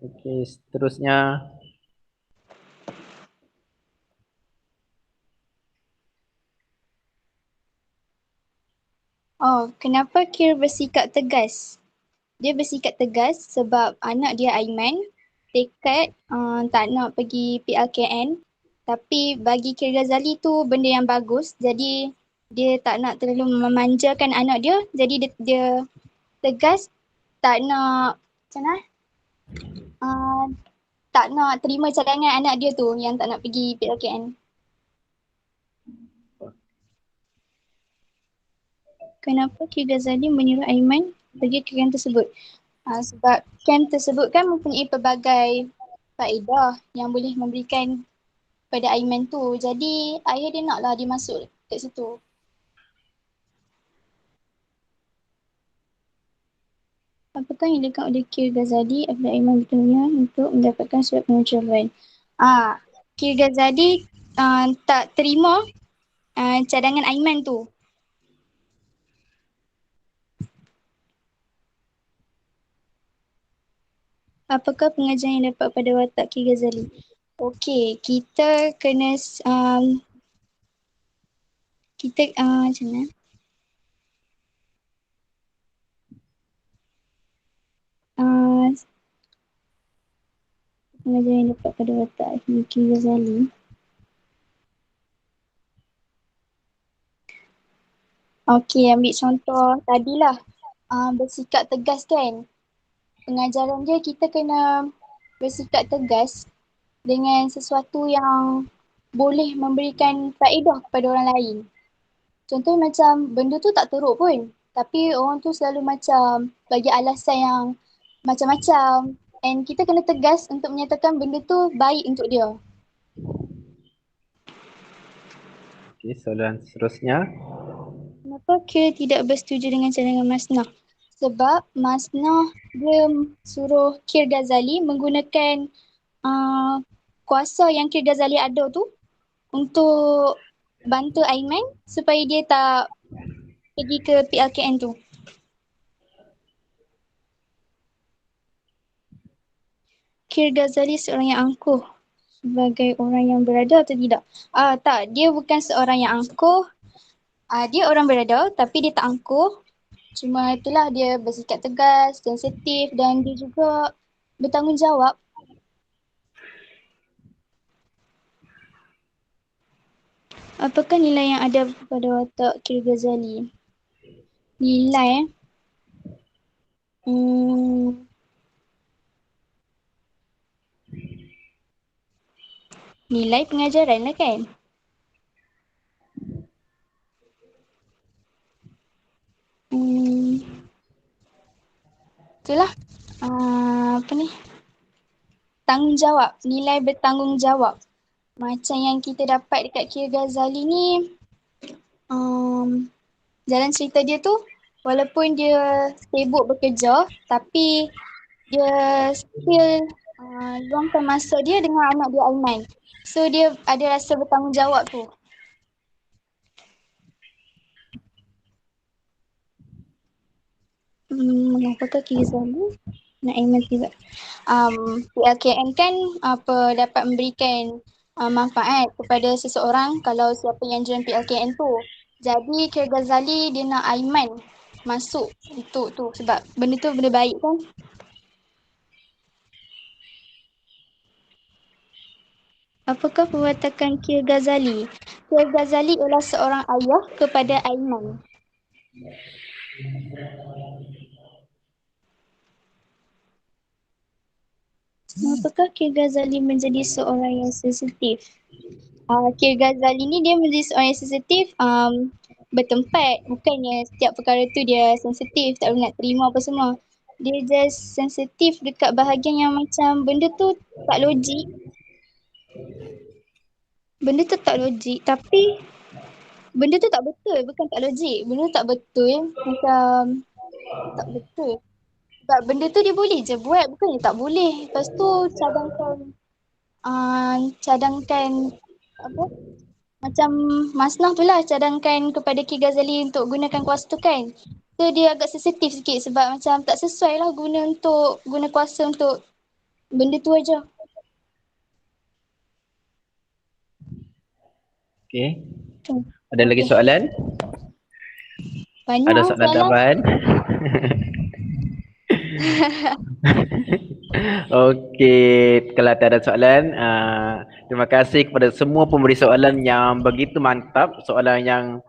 Okey, seterusnya. Oh, kenapa Kir bersikap tegas? Dia bersikap tegas sebab anak dia Aiman tekad tak nak pergi PLKN, tapi bagi Kir Ghazali tu benda yang bagus, jadi dia tak nak terlalu memanjakan anak dia, jadi dia tegas tak nak tak nak terima cadangan anak dia tu yang tak nak pergi PLKN. Kenapa Kir Ghazali menyuruh Aiman pergi ke kamp tersebut? Sebab kamp tersebut kan mempunyai pelbagai faedah yang boleh memberikan pada Aiman tu. Jadi ayah dia naklah dia masuk kat situ. Apakah yang dilakukan oleh Kir Ghazali apabila Aiman bertanya untuk mendapatkan surat pengucuran? Kir Ghazali tak terima cadangan Aiman tu. Apakah pengajaran yang dapat pada watak Kir Ghazali? Okey, kita kena macam mana? Pengajaran yang dapat pada watak Kir Ghazali. Okey, ambil contoh tadilah. Bersikap tegas kan. Pengajaran dia kita kena bersikap tegas dengan sesuatu yang boleh memberikan faedah kepada orang lain. Contoh macam benda tu tak teruk pun. Tapi orang tu selalu macam bagi alasan yang macam-macam. And kita kena tegas untuk menyatakan benda tu baik untuk dia. Okey, soalan seterusnya. Kenapa Kir tidak bersetuju dengan cadangan Masnah? Sebab Masnah dia suruh Kir Ghazali menggunakan kuasa yang Kir Ghazali ada tu untuk bantu Aiman supaya dia tak pergi ke PLKN tu. Kir Ghazali seorang yang angkuh sebagai orang yang berada atau tidak? Tak, dia bukan seorang yang angkuh. Dia orang berada tapi dia tak angkuh. Cuma itulah dia bersikap tegas, sensitif dan dia juga bertanggungjawab. Apakah nilai yang ada pada watak Kir Ghazali? Nilai nilai pengajaran lah kan? Itulah apa ni? Tanggungjawab, nilai bertanggungjawab. Macam yang kita dapat dekat Kir Ghazali ni, jalan cerita dia tu walaupun dia sibuk bekerja tapi dia still luangkan masa dia dengan anak dia Aiman. So dia ada rasa bertanggungjawab tu. Apakah Kir Ghazali nak Aiman tidak? PLKN kan dapat memberikan manfaat kepada seseorang kalau siapa yang join PLKN tu. Jadi Kir Ghazali dia nak Aiman masuk untuk tu sebab benda tu benda baik kan. Apakah perwatakan Kir Ghazali? Kir Ghazali ialah seorang ayah kepada Aiman. Apakah Kir Ghazali menjadi seorang yang sensitif? Kir Ghazali ni dia menjadi seorang yang sensitif bertempat. Bukannya setiap perkara tu dia sensitif, tak boleh nak terima apa semua. Dia just sensitif dekat bahagian yang macam benda tu tak logik. Benda tu tak logik tapi benda tu tak betul, bukan tak logik. Benda tu tak betul, macam tak betul. Sebab benda tu dia boleh je buat, bukannya tak boleh. Lepas tu cadangkan apa? Macam Masnah tu lah cadangkan kepada Kir Ghazali untuk gunakan kuasa tu kan. So dia agak sensitif sikit sebab macam tak sesuai lah guna kuasa untuk benda tu aja. Okey. Ada lagi soalan? Banyak ada soalan tambahan? Okey, kalau tak ada soalan, terima kasih kepada semua pemberi soalan yang begitu mantap, soalan yang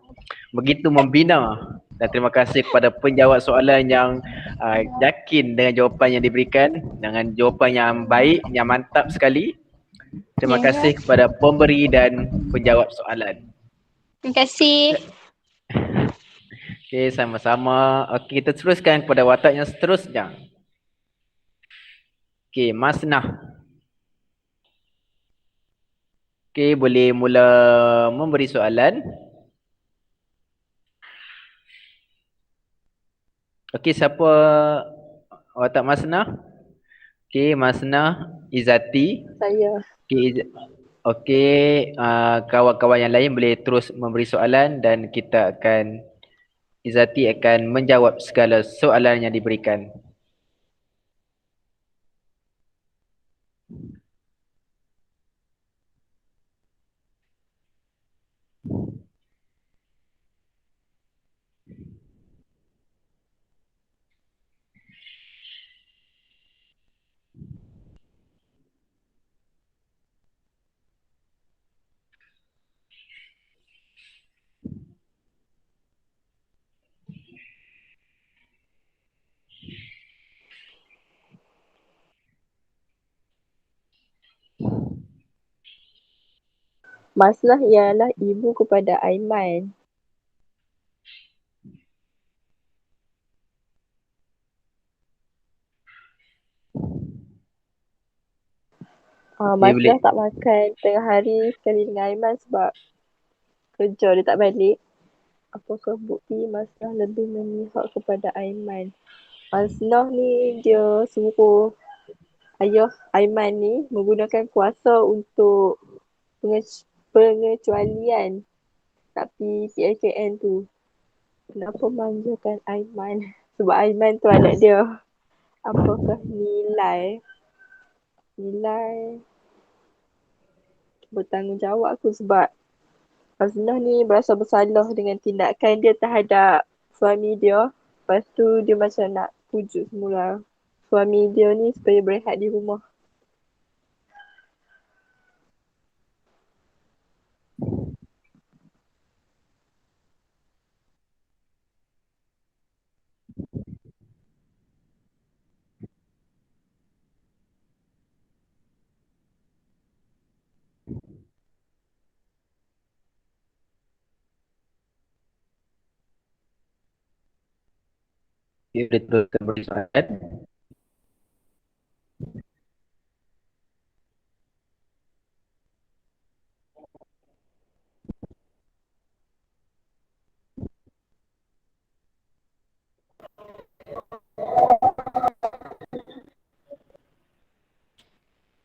begitu membina, dan terima kasih kepada penjawab soalan yang yakin dengan jawapan yang diberikan, dengan jawapan yang baik, yang mantap sekali. Terima kasih kepada pemberi dan penjawab soalan. Terima kasih. Okey, sama-sama. Okey, kita teruskan kepada watak yang seterusnya. Okey, Masnah. Okey, boleh mula memberi soalan. Okey, siapa Watak Masnah? Okey, Masnah, Izati. Saya. Okey, kawan-kawan yang lain boleh terus memberi soalan dan kita akan Izati akan menjawab segala soalan yang diberikan. Masnah ialah ibu kepada Aiman. Masnah tak makan tengah hari sekali dengan Aiman sebab kerja dia tak balik. Apakah bukti Masnah lebih memihak kepada Aiman? Masnah ni dia suruh ayah Aiman ni menggunakan kuasa untuk pengecualian nak pergi PLKN tu. Kenapa manjakan Aiman? Sebab Aiman tu anak dia. Apakah nilai bertanggungjawab aku sebab Masnah ni berasa bersalah dengan tindakan dia terhadap suami dia. Lepas tu dia macam nak pujuk semula suami dia ni supaya berehat di rumah. Dia boleh teruskan beri soalan.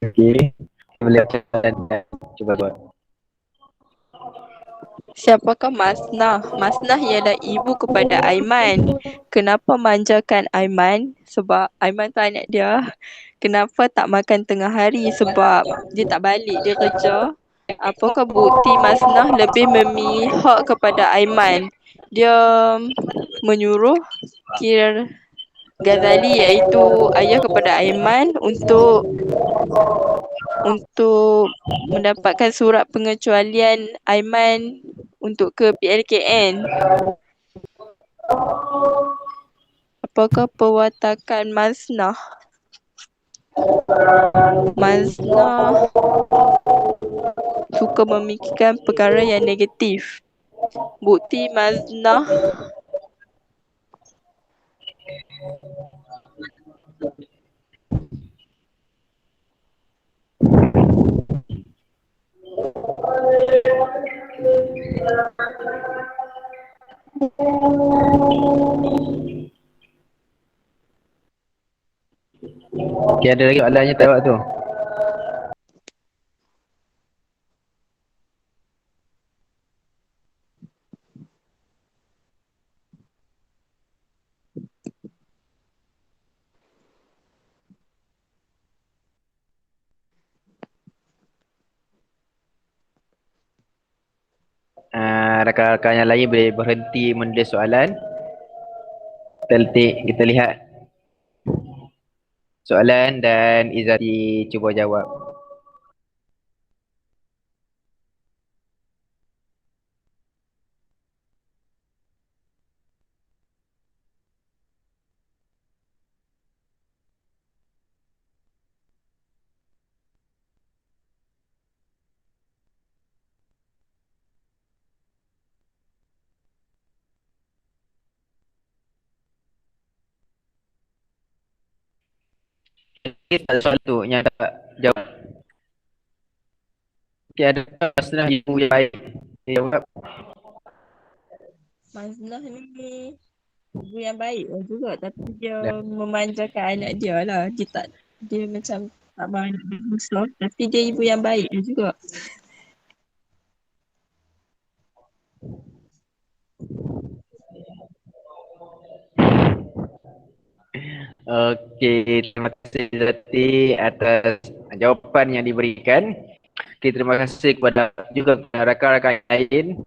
Okey, boleh cuba buat. Siapakah Masnah? Masnah ialah ibu kepada Aiman. Kenapa manjakan Aiman? Sebab Aiman tu anak dia. Kenapa tak makan tengah hari? Sebab dia tak balik, dia kerja. Apakah bukti Masnah lebih memihak kepada Aiman? Dia menyuruh Kir Ghazali iaitu ayah kepada Aiman untuk mendapatkan surat pengecualian Aiman untuk ke PLKN. Apakah perwatakan Masnah? Masnah suka memikirkan perkara yang negatif. Bukti Masnah Okey, ada lagi soalannya tak tu? Rakan-rakan yang lain boleh berhenti menulis soalan. Kita lihat soalan dan Izati cuba jawab. Ada soalan tu yang dapat jawab. Okey, ada Masnah ibu yang baik. Dia jawab. Masnah ni Ibu yang baik juga, tapi dia memanjakan anak dia lah. Dia macam tak mahu anak dia besar, tapi dia ibu yang baik juga. Okey, terima kasih Zati atas jawapan yang diberikan. Okey, terima kasih kepada juga rakan-rakan lain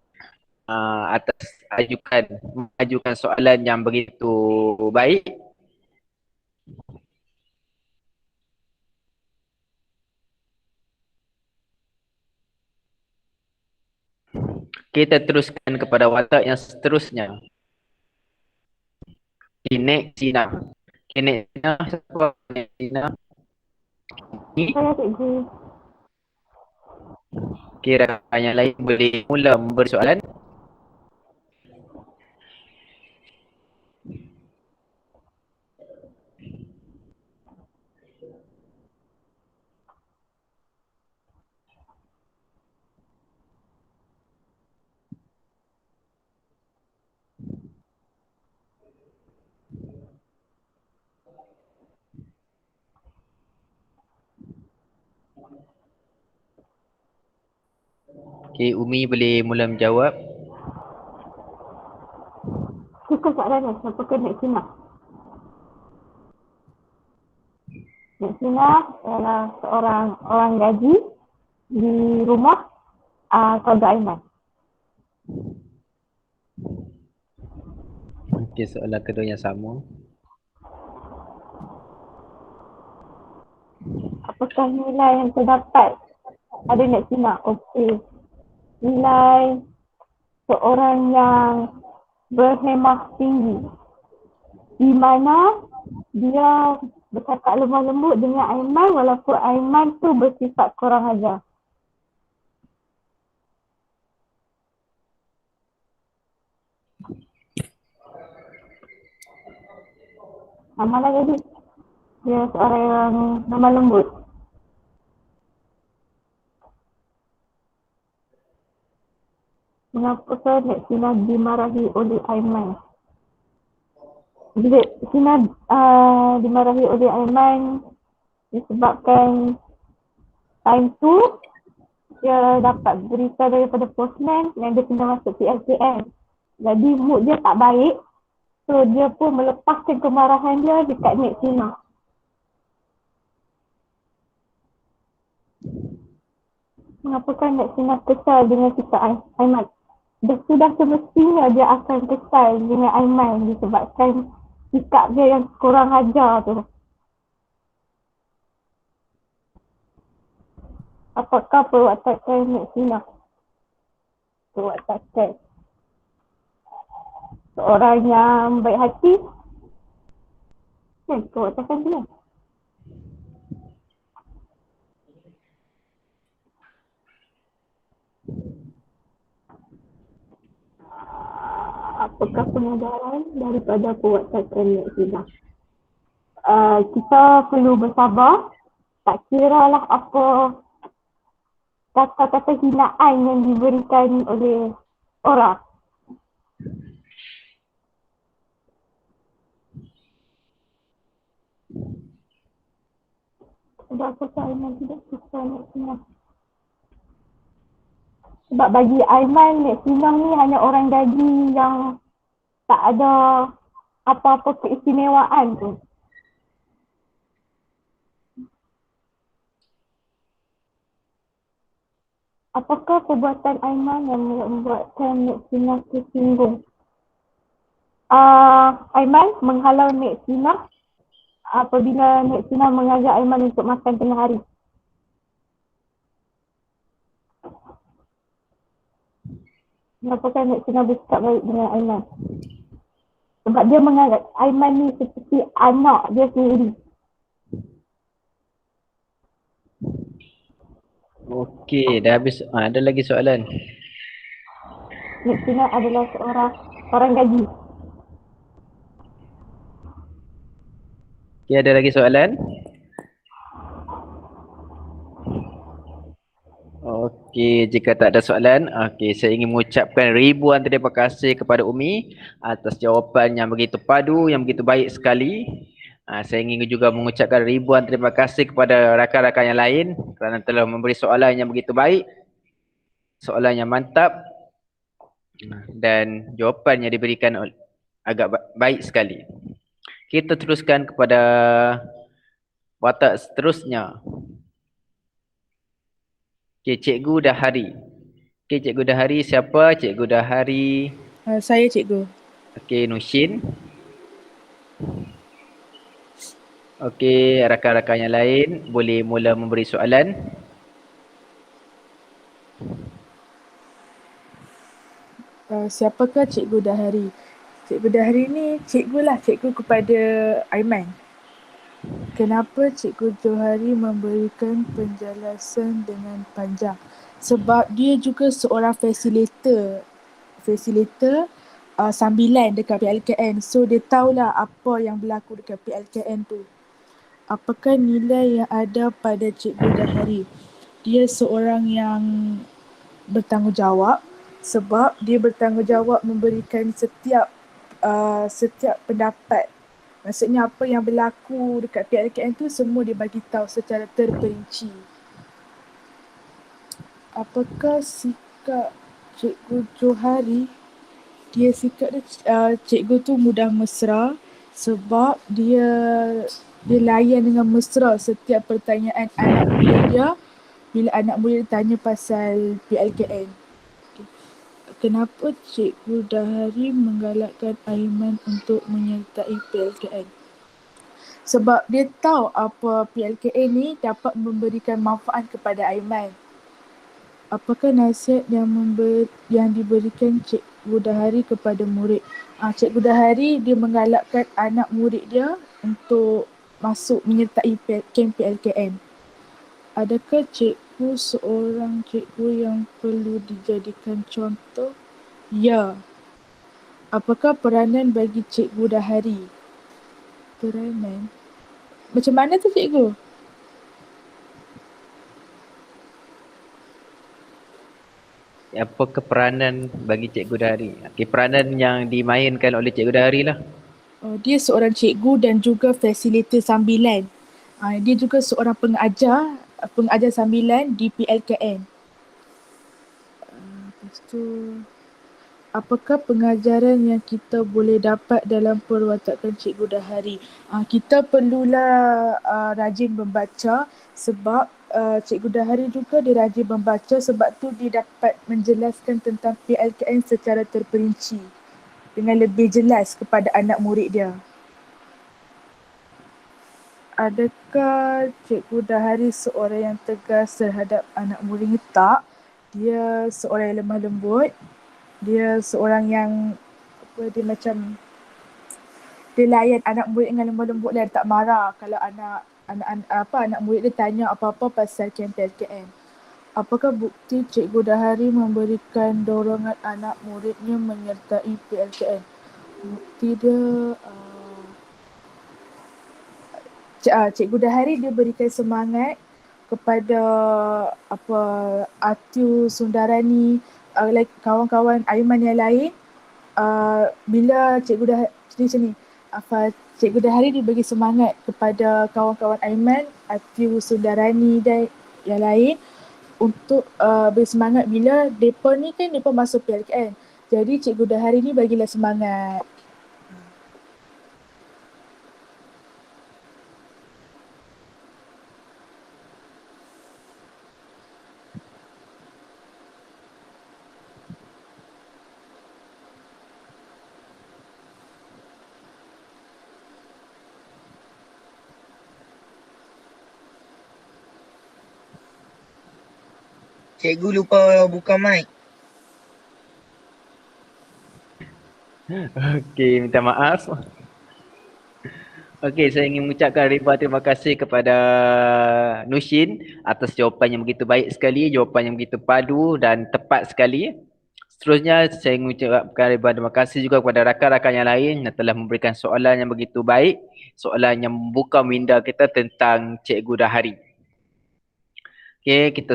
atas mengajukan soalan yang begitu baik. Kita teruskan kepada watak yang seterusnya. Nek Sina. Nek Sina, siapa Nek Sina? Saya cikgu. Kira yang lain boleh mula memberi soalan. Okey, Umi boleh mula menjawab. Suka soalannya, siapakah Nek Sina? Nek Sina adalah seorang orang gaji di rumah keluarga Aiman. Okey, soalan kedua yang sama. Apakah nilai yang terdapat pada Nek Sina? Okey. Nilai seorang yang berhemah tinggi, di mana dia bercakap lemah lembut dengan Aiman walaupun Aiman tu bersifat kurang ajar. Amalan jadi dia seorang yang lemah lembut. Mengapakah Nek Sina dimarahi oleh Aiman? Bila Sina dimarahi oleh Aiman disebabkan time tu dia dapat berita daripada postman yang dia kena masuk PLKN. Jadi mood dia tak baik. So dia pun melepaskan kemarahan dia dekat Nek Sina. Mengapakah Nek Sina kesal dengan sikap Aiman? Sudah semestinya dia akan kesal dengan Aiman disebabkan sikap dia yang kurang ajar tu. Apakah perwatakan Nek Sina? Perwatakan seorang yang baik hati? Perwatakan dia. Apakah pengajaran daripada perwatakan Nek Sina? Kita perlu bersabar. Tak kiralah apa kata-kata hinaan yang diberikan oleh orang. Sebab apa Aiman tidak suka Nek Sina? Sebab bagi Aiman, Nek Sina ni hanya orang gaji yang tak ada apa-apa keistimewaan tu. Apakah perbuatan Aiman yang membuatkan Nek Sina tersinggung? Aiman menghalau Nek Sina apabila Nek Sina mengajak Aiman untuk makan tengah hari. Kenapa Nek Sina bersikap baik dengan Aiman? Sebab dia menganggap Aiman ni seperti anak dia sendiri. Okey, dah habis. Ada lagi soalan? Nek Sina adalah orang gaji. Okey, ada lagi soalan? Okey, jika tak ada soalan, saya ingin mengucapkan ribuan terima kasih kepada Umi atas jawapan yang begitu padu, yang begitu baik sekali. Saya ingin juga mengucapkan ribuan terima kasih kepada rakan-rakan yang lain kerana telah memberi soalan yang begitu baik, soalan yang mantap dan jawapan yang diberikan agak baik sekali. Kita teruskan kepada watak seterusnya. Okey, Cikgu Dahari. Okey, Cikgu Dahari siapa? Cikgu Dahari. Saya cikgu. Okey, Nushin. Okey, rakan-rakan yang lain boleh mula memberi soalan. Siapakah Cikgu Dahari? Cikgu Dahari ni cikgu lah, cikgu kepada Aiman. Kenapa Cikgu Johari memberikan penjelasan dengan panjang? Sebab dia juga seorang facilitator sambilan dekat PLKN. So dia tahulah apa yang berlaku dekat PLKN tu. Apakah nilai yang ada pada Cikgu Dahari? Dia seorang yang bertanggungjawab sebab dia bertanggungjawab memberikan setiap pendapat. Maksudnya apa yang berlaku dekat PLKN tu semua dia bagi tahu secara terperinci. Apakah sikap Cikgu Johari? Dia sikap dia, cikgu tu mudah mesra sebab dia layan dengan mesra setiap pertanyaan anak murid dia bila anak murid tanya pasal PLKN. Kenapa Cikgu Dahari menggalakkan Aiman untuk menyertai PLKN? Sebab dia tahu apa PLKN ni dapat memberikan manfaat kepada Aiman. Apakah nasihat yang diberikan Cikgu Dahari kepada murid? Cikgu Dahari dia menggalakkan anak murid dia untuk masuk menyertai kem PLKN. Adakah cikgu seorang cikgu yang perlu dijadikan contoh? Ya. Apakah peranan bagi Cikgu Dahari? Peranan? Macam mana tu cikgu? Apakah peranan bagi Cikgu Dahari? Peranan yang dimainkan oleh Cikgu Dahari lah. Dia seorang cikgu dan juga facilitator sambilan. Dia juga seorang pengajar sambilan di PLKN. Lepas tu, apakah pengajaran yang kita boleh dapat dalam perwatakan Cikgu Dahari? Kita perlulah rajin membaca sebab Cikgu Dahari juga dia rajin membaca sebab tu dia dapat menjelaskan tentang PLKN secara terperinci dengan lebih jelas kepada anak murid dia. Adakah Cikgu Dahari seorang yang tegas terhadap anak murid? Tak. Dia seorang yang lemah lembut. Dia seorang yang dia layan anak murid dengan lemah lembut dan tak marah kalau anak murid dia tanya apa-apa pasal kem PLKN. Apakah bukti Cikgu Dahari memberikan dorongan anak muridnya menyertai PLKN? Bukti dia Cikgu Dahari dia berikan semangat kepada Atiu Sundarani, kawan-kawan Aiman yang lain. Bila Cikgu Dahari dia bagi semangat kepada kawan-kawan Aiman, Atiu Sundarani dan yang lain untuk bersemangat bila mereka ni kan mereka masuk PLKN. Jadi Cikgu Dahari ni bagilah semangat. Cikgu lupa buka mic. Okey, minta maaf. Okey, saya ingin mengucapkan ribuan terima kasih kepada Nushin atas jawapan yang begitu baik sekali, jawapan yang begitu padu dan tepat sekali. Seterusnya, saya ingin mengucapkan ribuan terima kasih juga kepada rakan-rakan yang lain yang telah memberikan soalan yang begitu baik, soalan yang membuka minda kita tentang Cikgu Dahari. Okey, kita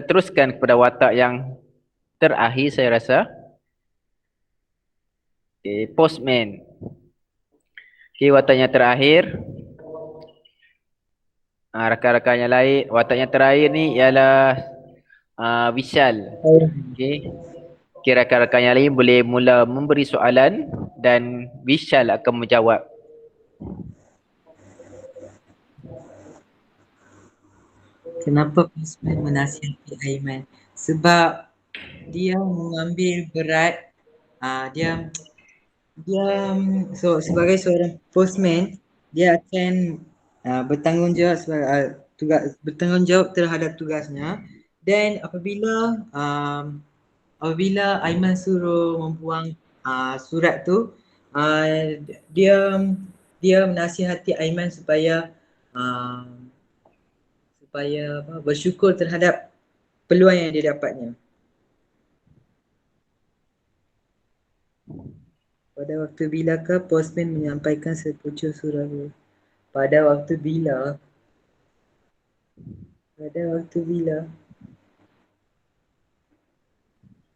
teruskan kepada watak yang terakhir saya rasa. Okey, postman. Okey, watak yang terakhir. Rakan-rakan yang lain, watak yang terakhir ni ialah Vishal. Okey. Okey, rakan-rakan yang lain boleh mula memberi soalan dan Vishal akan menjawab. Kenapa postman menasihati Aiman? Sebab dia mengambil berat, dia sebagai seorang postman, dia akan bertanggungjawab terhadap tugasnya, dan apabila Aiman suruh membuang surat tu, dia menasihati Aiman supaya bersyukur terhadap peluang yang dia dapatnya. Pada waktu bilakah postman menyampaikan sepucuk surat itu? Pada waktu bila?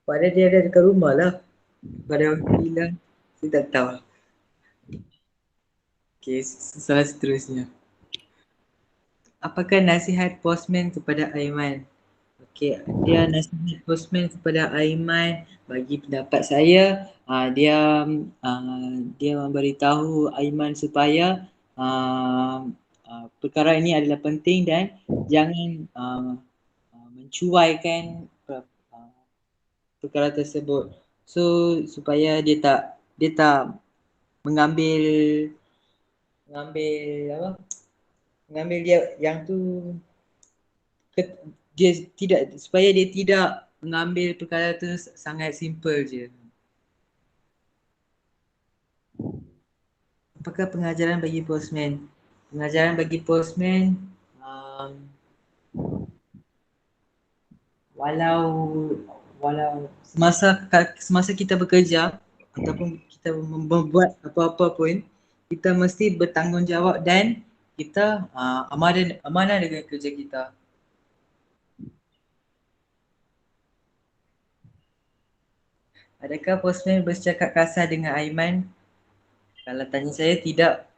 Pada dia ada dekat rumah lah. Pada waktu bila? Saya tak tahu. Okey, soalan seterusnya. Apakah nasihat postman kepada Aiman? Okey, dia nasihat postman kepada Aiman, bagi pendapat saya, dia memberitahu Aiman supaya perkara ini adalah penting dan jangan mencuaikan perkara tersebut. So supaya dia tak mengambil dia yang tu, supaya dia tidak mengambil perkara tu sangat simple je. Apakah pengajaran bagi postman? Pengajaran bagi postman, walau semasa kita bekerja ataupun kita membuat apa-apa pun, kita mesti bertanggungjawab dan kita amanah dengan kerja kita. Adakah postman bercakap kasar dengan Aiman? Kalau tanya saya, tidak.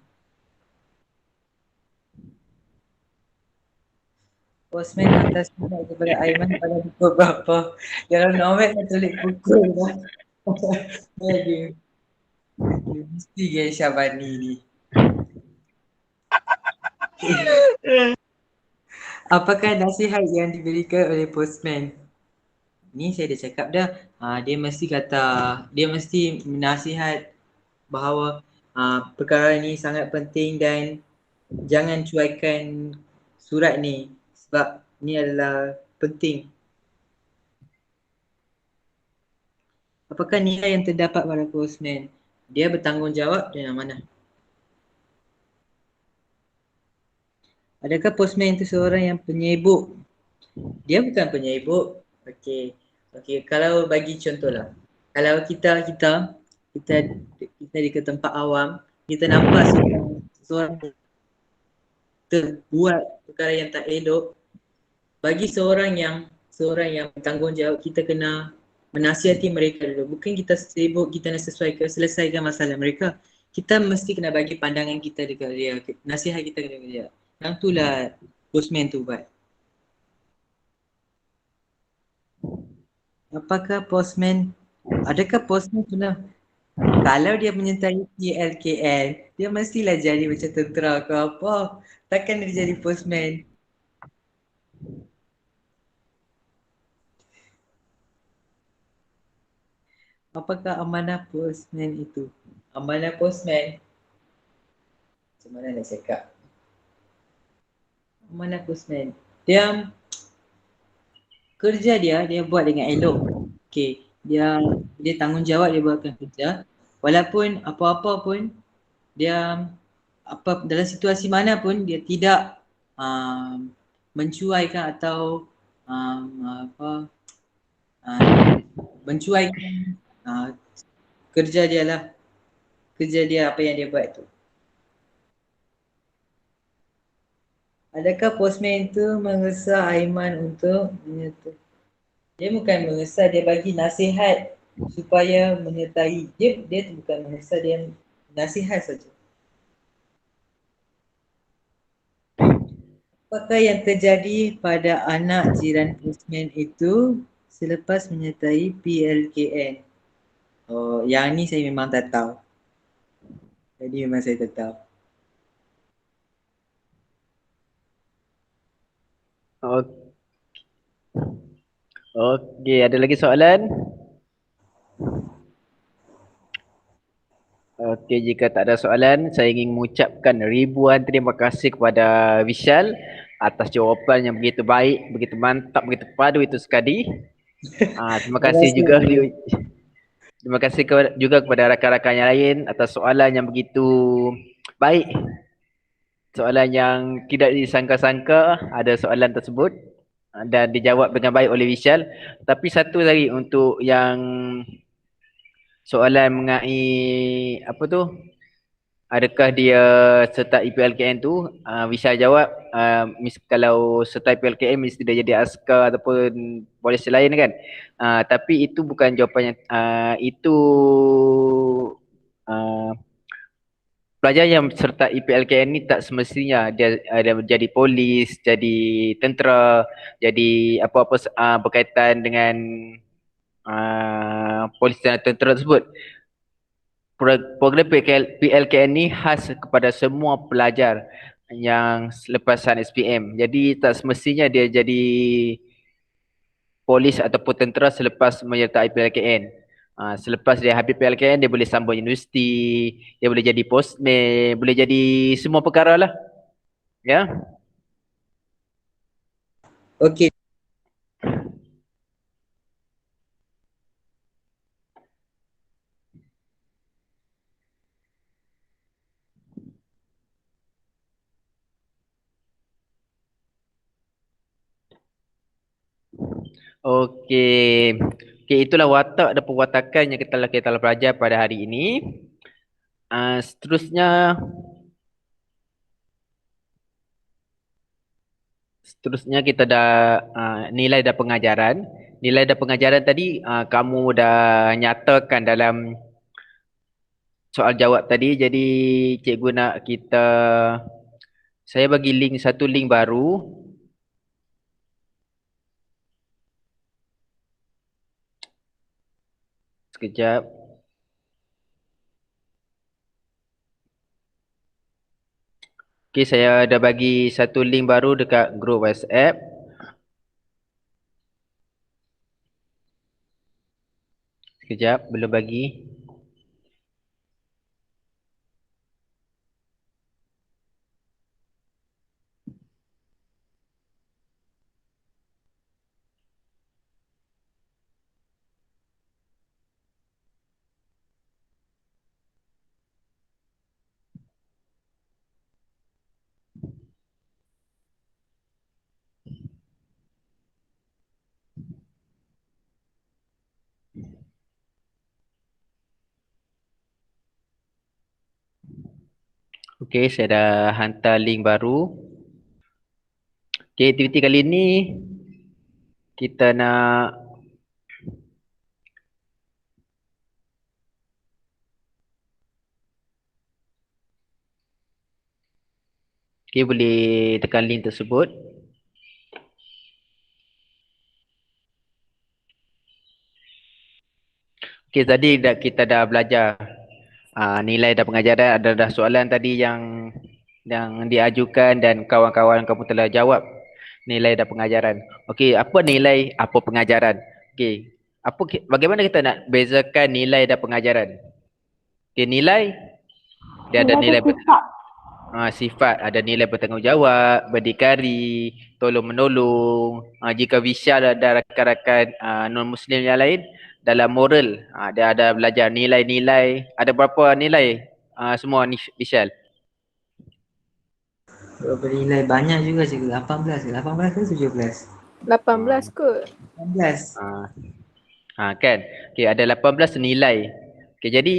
Postman hantar surat kepada Aiman pada pukul berapa? Dalam novel saya tulis pukul lah. Dia mesti gaya Syabani ni. Apakah nasihat yang diberikan oleh postman? Ni saya dah cakap dah. Dia mesti menasihat bahawa perkara ni sangat penting dan jangan cuaikan surat ni sebab ni adalah penting. Apakah nilai yang terdapat pada postman? Dia bertanggungjawab dan amanah. Adakah postman itu seorang yang penyibuk? Dia bukan penyibuk. Okey, kalau bagi contohlah. Kalau kita di tempat awam, kita nampak seorang terbuat perkara yang tak elok, bagi seorang yang bertanggungjawab, kita kena menasihati mereka dulu. Bukan kita sibuk, kita nak selesaikan masalah mereka. Kita mesti kena bagi pandangan kita dekat dia, nasihat kita dekat dia. Yang itulah postman tu buat. Adakah postman pernah, kalau dia menyertai PLKN, dia mestilah jadi macam tentera ke apa. Takkan dia jadi postman. Apakah amanah postman itu? Amanah postman, macam mana nak cakap? Amanah postman, dia kerja dia buat dengan elok. Okey, dia tanggungjawab dia buatkan kerja. Walaupun apa-apa pun, dia dalam situasi mana pun dia tidak mencuaikan atau mencuaikan kerja dia lah. Kerja dia, apa yang dia buat tu. Adakah postman itu mengesah Aiman untuk menyertai? Dia bukan mengesah, dia bagi nasihat supaya menyertai. Dia bukan mengesah, dia nasihat saja. Apakah yang terjadi pada anak jiran postman itu selepas menyertai PLKN? Oh, yang ni saya memang tak tahu. Jadi memang saya tak tahu. Okey, ada lagi soalan? Okey, jika tak ada soalan, saya ingin mengucapkan ribuan terima kasih kepada Vishal atas jawapan yang begitu baik, begitu mantap, begitu padu itu sekali. Terima kasih juga terima kasih juga kepada rakan-rakan yang lain atas soalan yang begitu baik. Soalan yang tidak disangka-sangka ada soalan tersebut dan dijawab dengan baik oleh Vishal. Tapi satu lagi untuk yang soalan mengenai apa tu? Adakah dia serta IPLKN tu? Vishal jawab kalau serta IPLKN mesti dia jadi askar ataupun polis lain kan. Tapi itu bukan jawapannya. Itu pelajar yang serta IPLKN ni tak semestinya dia jadi polis, jadi tentera, jadi apa-apa berkaitan dengan polis dan tentera tersebut. Program PLKN ni khas kepada semua pelajar yang selepasan SPM. Jadi tak semestinya dia jadi polis ataupun tentera selepas menyertai PLKN. Selepas dia habis PLKN, dia boleh sambung universiti, dia boleh jadi postman, boleh jadi semua perkara lah. Ya. Okey. Okey. Okey, itulah watak dan perwatakan yang kita telah belajar pada hari ini. Seterusnya kita dah nilai dan pengajaran. Nilai dan pengajaran tadi kamu dah nyatakan dalam soal jawab tadi. Jadi cikgu nak saya bagi satu link baru. Sekejap. Okey, saya dah bagi satu link baru dekat grup WhatsApp. Sekejap, belum bagi. Okey, saya dah hantar link baru. Okey, aktiviti kali ni kita nak okey, boleh tekan link tersebut. Okey, tadi kita dah belajar nilai dan pengajaran. Ada soalan tadi yang diajukan dan kawan-kawan kamu telah jawab nilai dan pengajaran. Okey, apa nilai, apa pengajaran? Okey, bagaimana kita nak bezakan nilai dan pengajaran? Okey, nilai dia ada nilai sifat, ada nilai bertanggungjawab, berdikari, tolong menolong. Jika Vishal dan rakan-rakan non-Muslim yang lain, dalam moral, dia ada belajar nilai-nilai. Ada berapa nilai semua ni Vishal? Berapa nilai? Banyak juga cikgu. 18 ke 17? 18 kot. 18. Kan? Okey, ada 18 nilai. Okey, jadi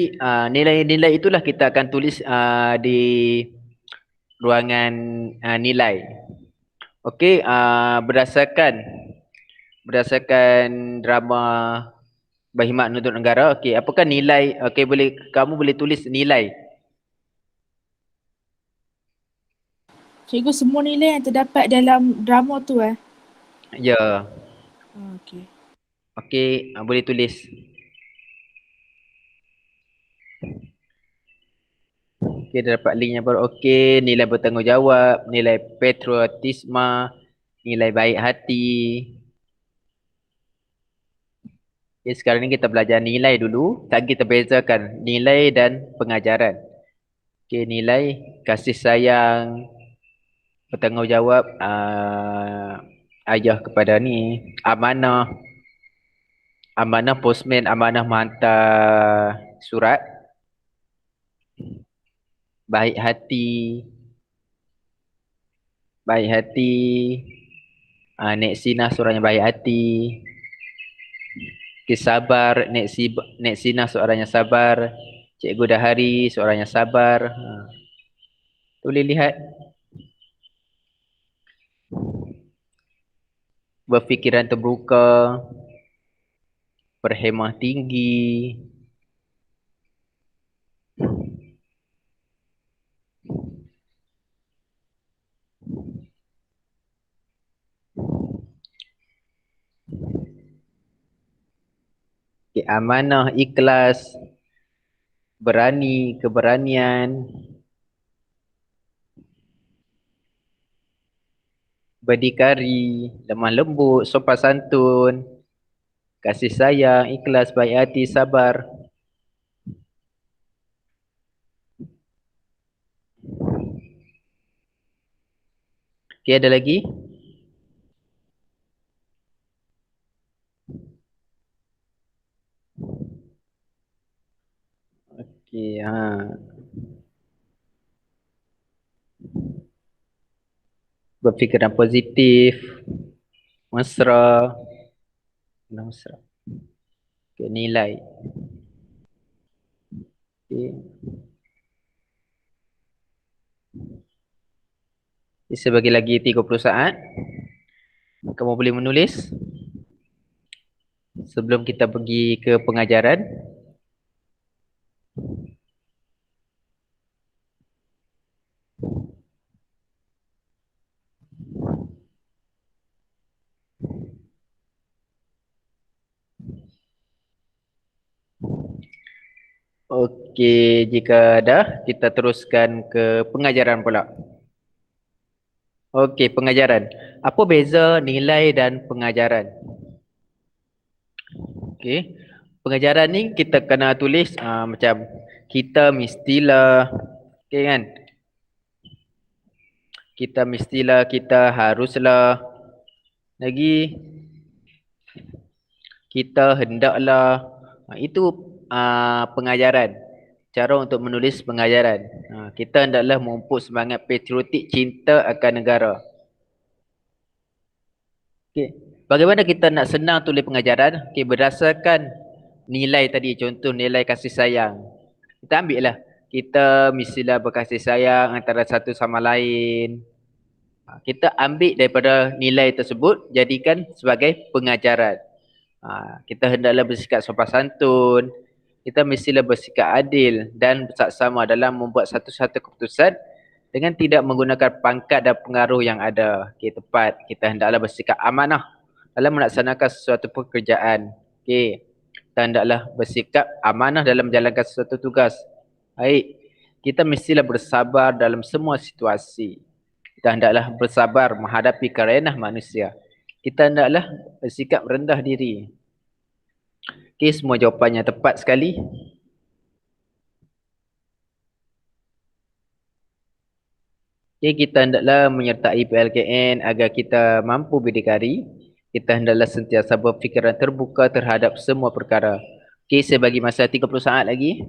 nilai-nilai itulah kita akan tulis di ruangan nilai. Okey, berdasarkan drama Berkhidmat Untuk Negara, okey, apakah nilai, okey, kamu boleh tulis nilai. Cikgu, semua nilai yang terdapat dalam drama tu Ya. Okey. Okey, boleh tulis. Okey, dah dapat link yang baru. Okey, nilai bertanggungjawab, nilai patriotisme, nilai baik hati. Okey, sekarang ni kita belajar nilai dulu. Tak kita bezakan nilai dan pengajaran. Okey, nilai kasih sayang, bertanggungjawab, ayah kepada ni, amanah, postman, amanah menghantar surat, baik hati, Nek Sina seorang yang baik hati. Okay, sabar, Nek Sina seorang yang sabar. Cikgu Dahari seorang yang sabar. Boleh lihat. Berfikiran terbuka, berhemah tinggi. Okay, amanah, ikhlas, berani, keberanian, berdikari, lemah lembut, sopan santun, kasih sayang, ikhlas, baik hati, sabar. Okay, ada lagi? Okay, berfikiran positif, mesra, okay, nilai. Okay. Saya bagi lagi 30 saat. Kamu boleh menulis sebelum kita pergi ke pengajaran. Okey, jika dah, kita teruskan ke pengajaran pula. Okey, pengajaran. Apa beza nilai dan pengajaran? Okey. Pengajaran ni kita kena tulis macam kita mestilah, okey kan? Kita mestilah, kita haruslah. Lagi kita hendaklah. Itu pengajaran. Cara untuk menulis pengajaran. Kita hendaklah memupuk semangat patriotik cinta akan negara. Okay. Bagaimana kita nak senang tulis pengajaran? Okay, berdasarkan nilai tadi, contoh nilai kasih sayang. Kita ambil lah. Kita mestilah berkasih sayang antara satu sama lain. Kita ambil daripada nilai tersebut, jadikan sebagai pengajaran. Kita hendaklah bersikap sopan santun. Kita mestilah bersikap adil dan bersaksama dalam membuat satu-satu keputusan dengan tidak menggunakan pangkat dan pengaruh yang ada. Okay, tepat. Kita hendaklah bersikap amanah dalam melaksanakan sesuatu pekerjaan. Okay. Kita hendaklah bersikap amanah dalam menjalankan sesuatu tugas. Baik. Kita mestilah bersabar dalam semua situasi. Kita hendaklah bersabar menghadapi kerenah manusia. Kita hendaklah bersikap rendah diri. Okay, semua jawapannya tepat sekali. Okay, kita hendaklah menyertai PLKN agar kita mampu berdikari. Kita hendaklah sentiasa berfikiran terbuka terhadap semua perkara. Okay, saya bagi masa 30 saat lagi.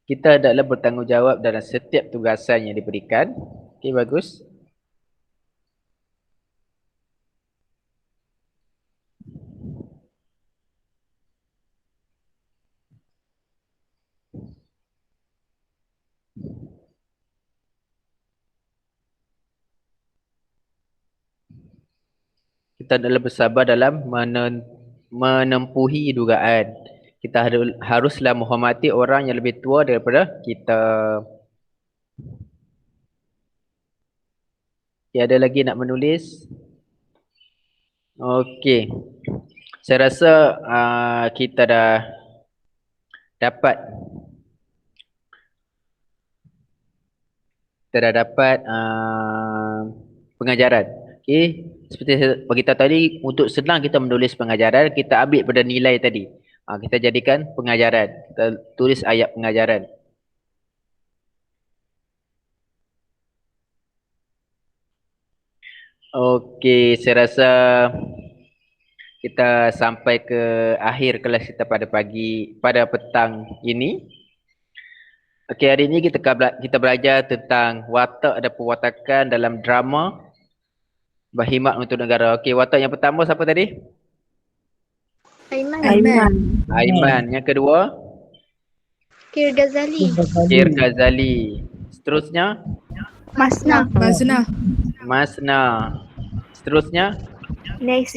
Kita hendaklah bertanggungjawab dalam setiap tugasan yang diberikan. Okay, bagus. Kita adalah bersabar dalam menempuhi dugaan. Kita haruslah menghormati orang yang lebih tua daripada kita. Okay, ada lagi nak menulis? Okey. Saya rasa kita dah dapat pengajaran. Okey, seperti saya beritahu tadi, untuk senang kita menulis pengajaran, kita ambil pada nilai tadi. Kita jadikan pengajaran. Kita tulis ayat pengajaran. Okey, saya rasa kita sampai ke akhir kelas kita pada petang ini. Okey, hari ini kita belajar tentang watak dan perwatakan dalam drama Berkhidmat untuk Negara. Okey, watak yang pertama siapa tadi? Aiman. Yang kedua? Kir Ghazali. Seterusnya? Masna. Seterusnya? Nek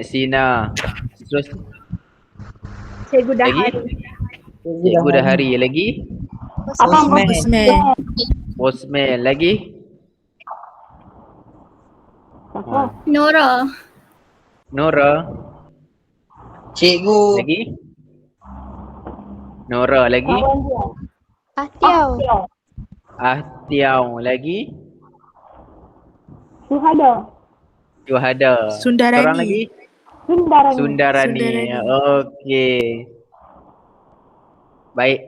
Sina. Seterusnya? Cikgu Dahari. Cikgu Dahari. Lagi? Bosman. Lagi? Nora. Cikgu. Lagi? Nora. Lagi? Ahtiau. Lagi? Syuhada. Sundarani. Seorang lagi? Sundarani. Okey. Baik.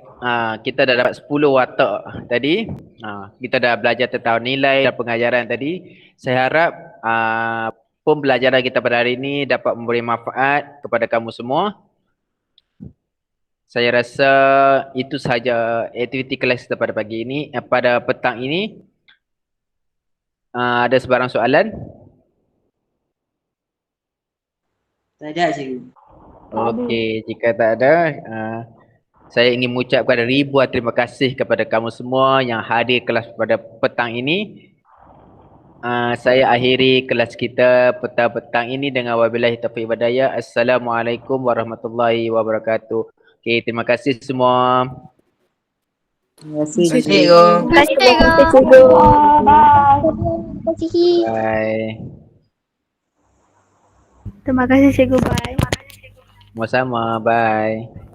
Kita dah dapat 10 watak tadi. Kita dah belajar tentang nilai dan pengajaran tadi. Saya harap pembelajaran kita pada hari ini dapat memberi manfaat kepada kamu semua. Saya rasa itu sahaja aktiviti kelas kita pada pagi ini. Pada petang ini, ada sebarang soalan? Tak ada cikgu. Okey, jika tak ada, saya ingin mengucapkan ribuan terima kasih kepada kamu semua yang hadir kelas pada petang ini. Saya akhiri kelas kita petang ini dengan wabillahi taufiq wal hidayah. Assalamualaikum warahmatullahi wabarakatuh. Okey, terima kasih semua. Terima kasih Cikgu. Bye. Terima kasih cikgu. Bye. Sama-sama. Bye.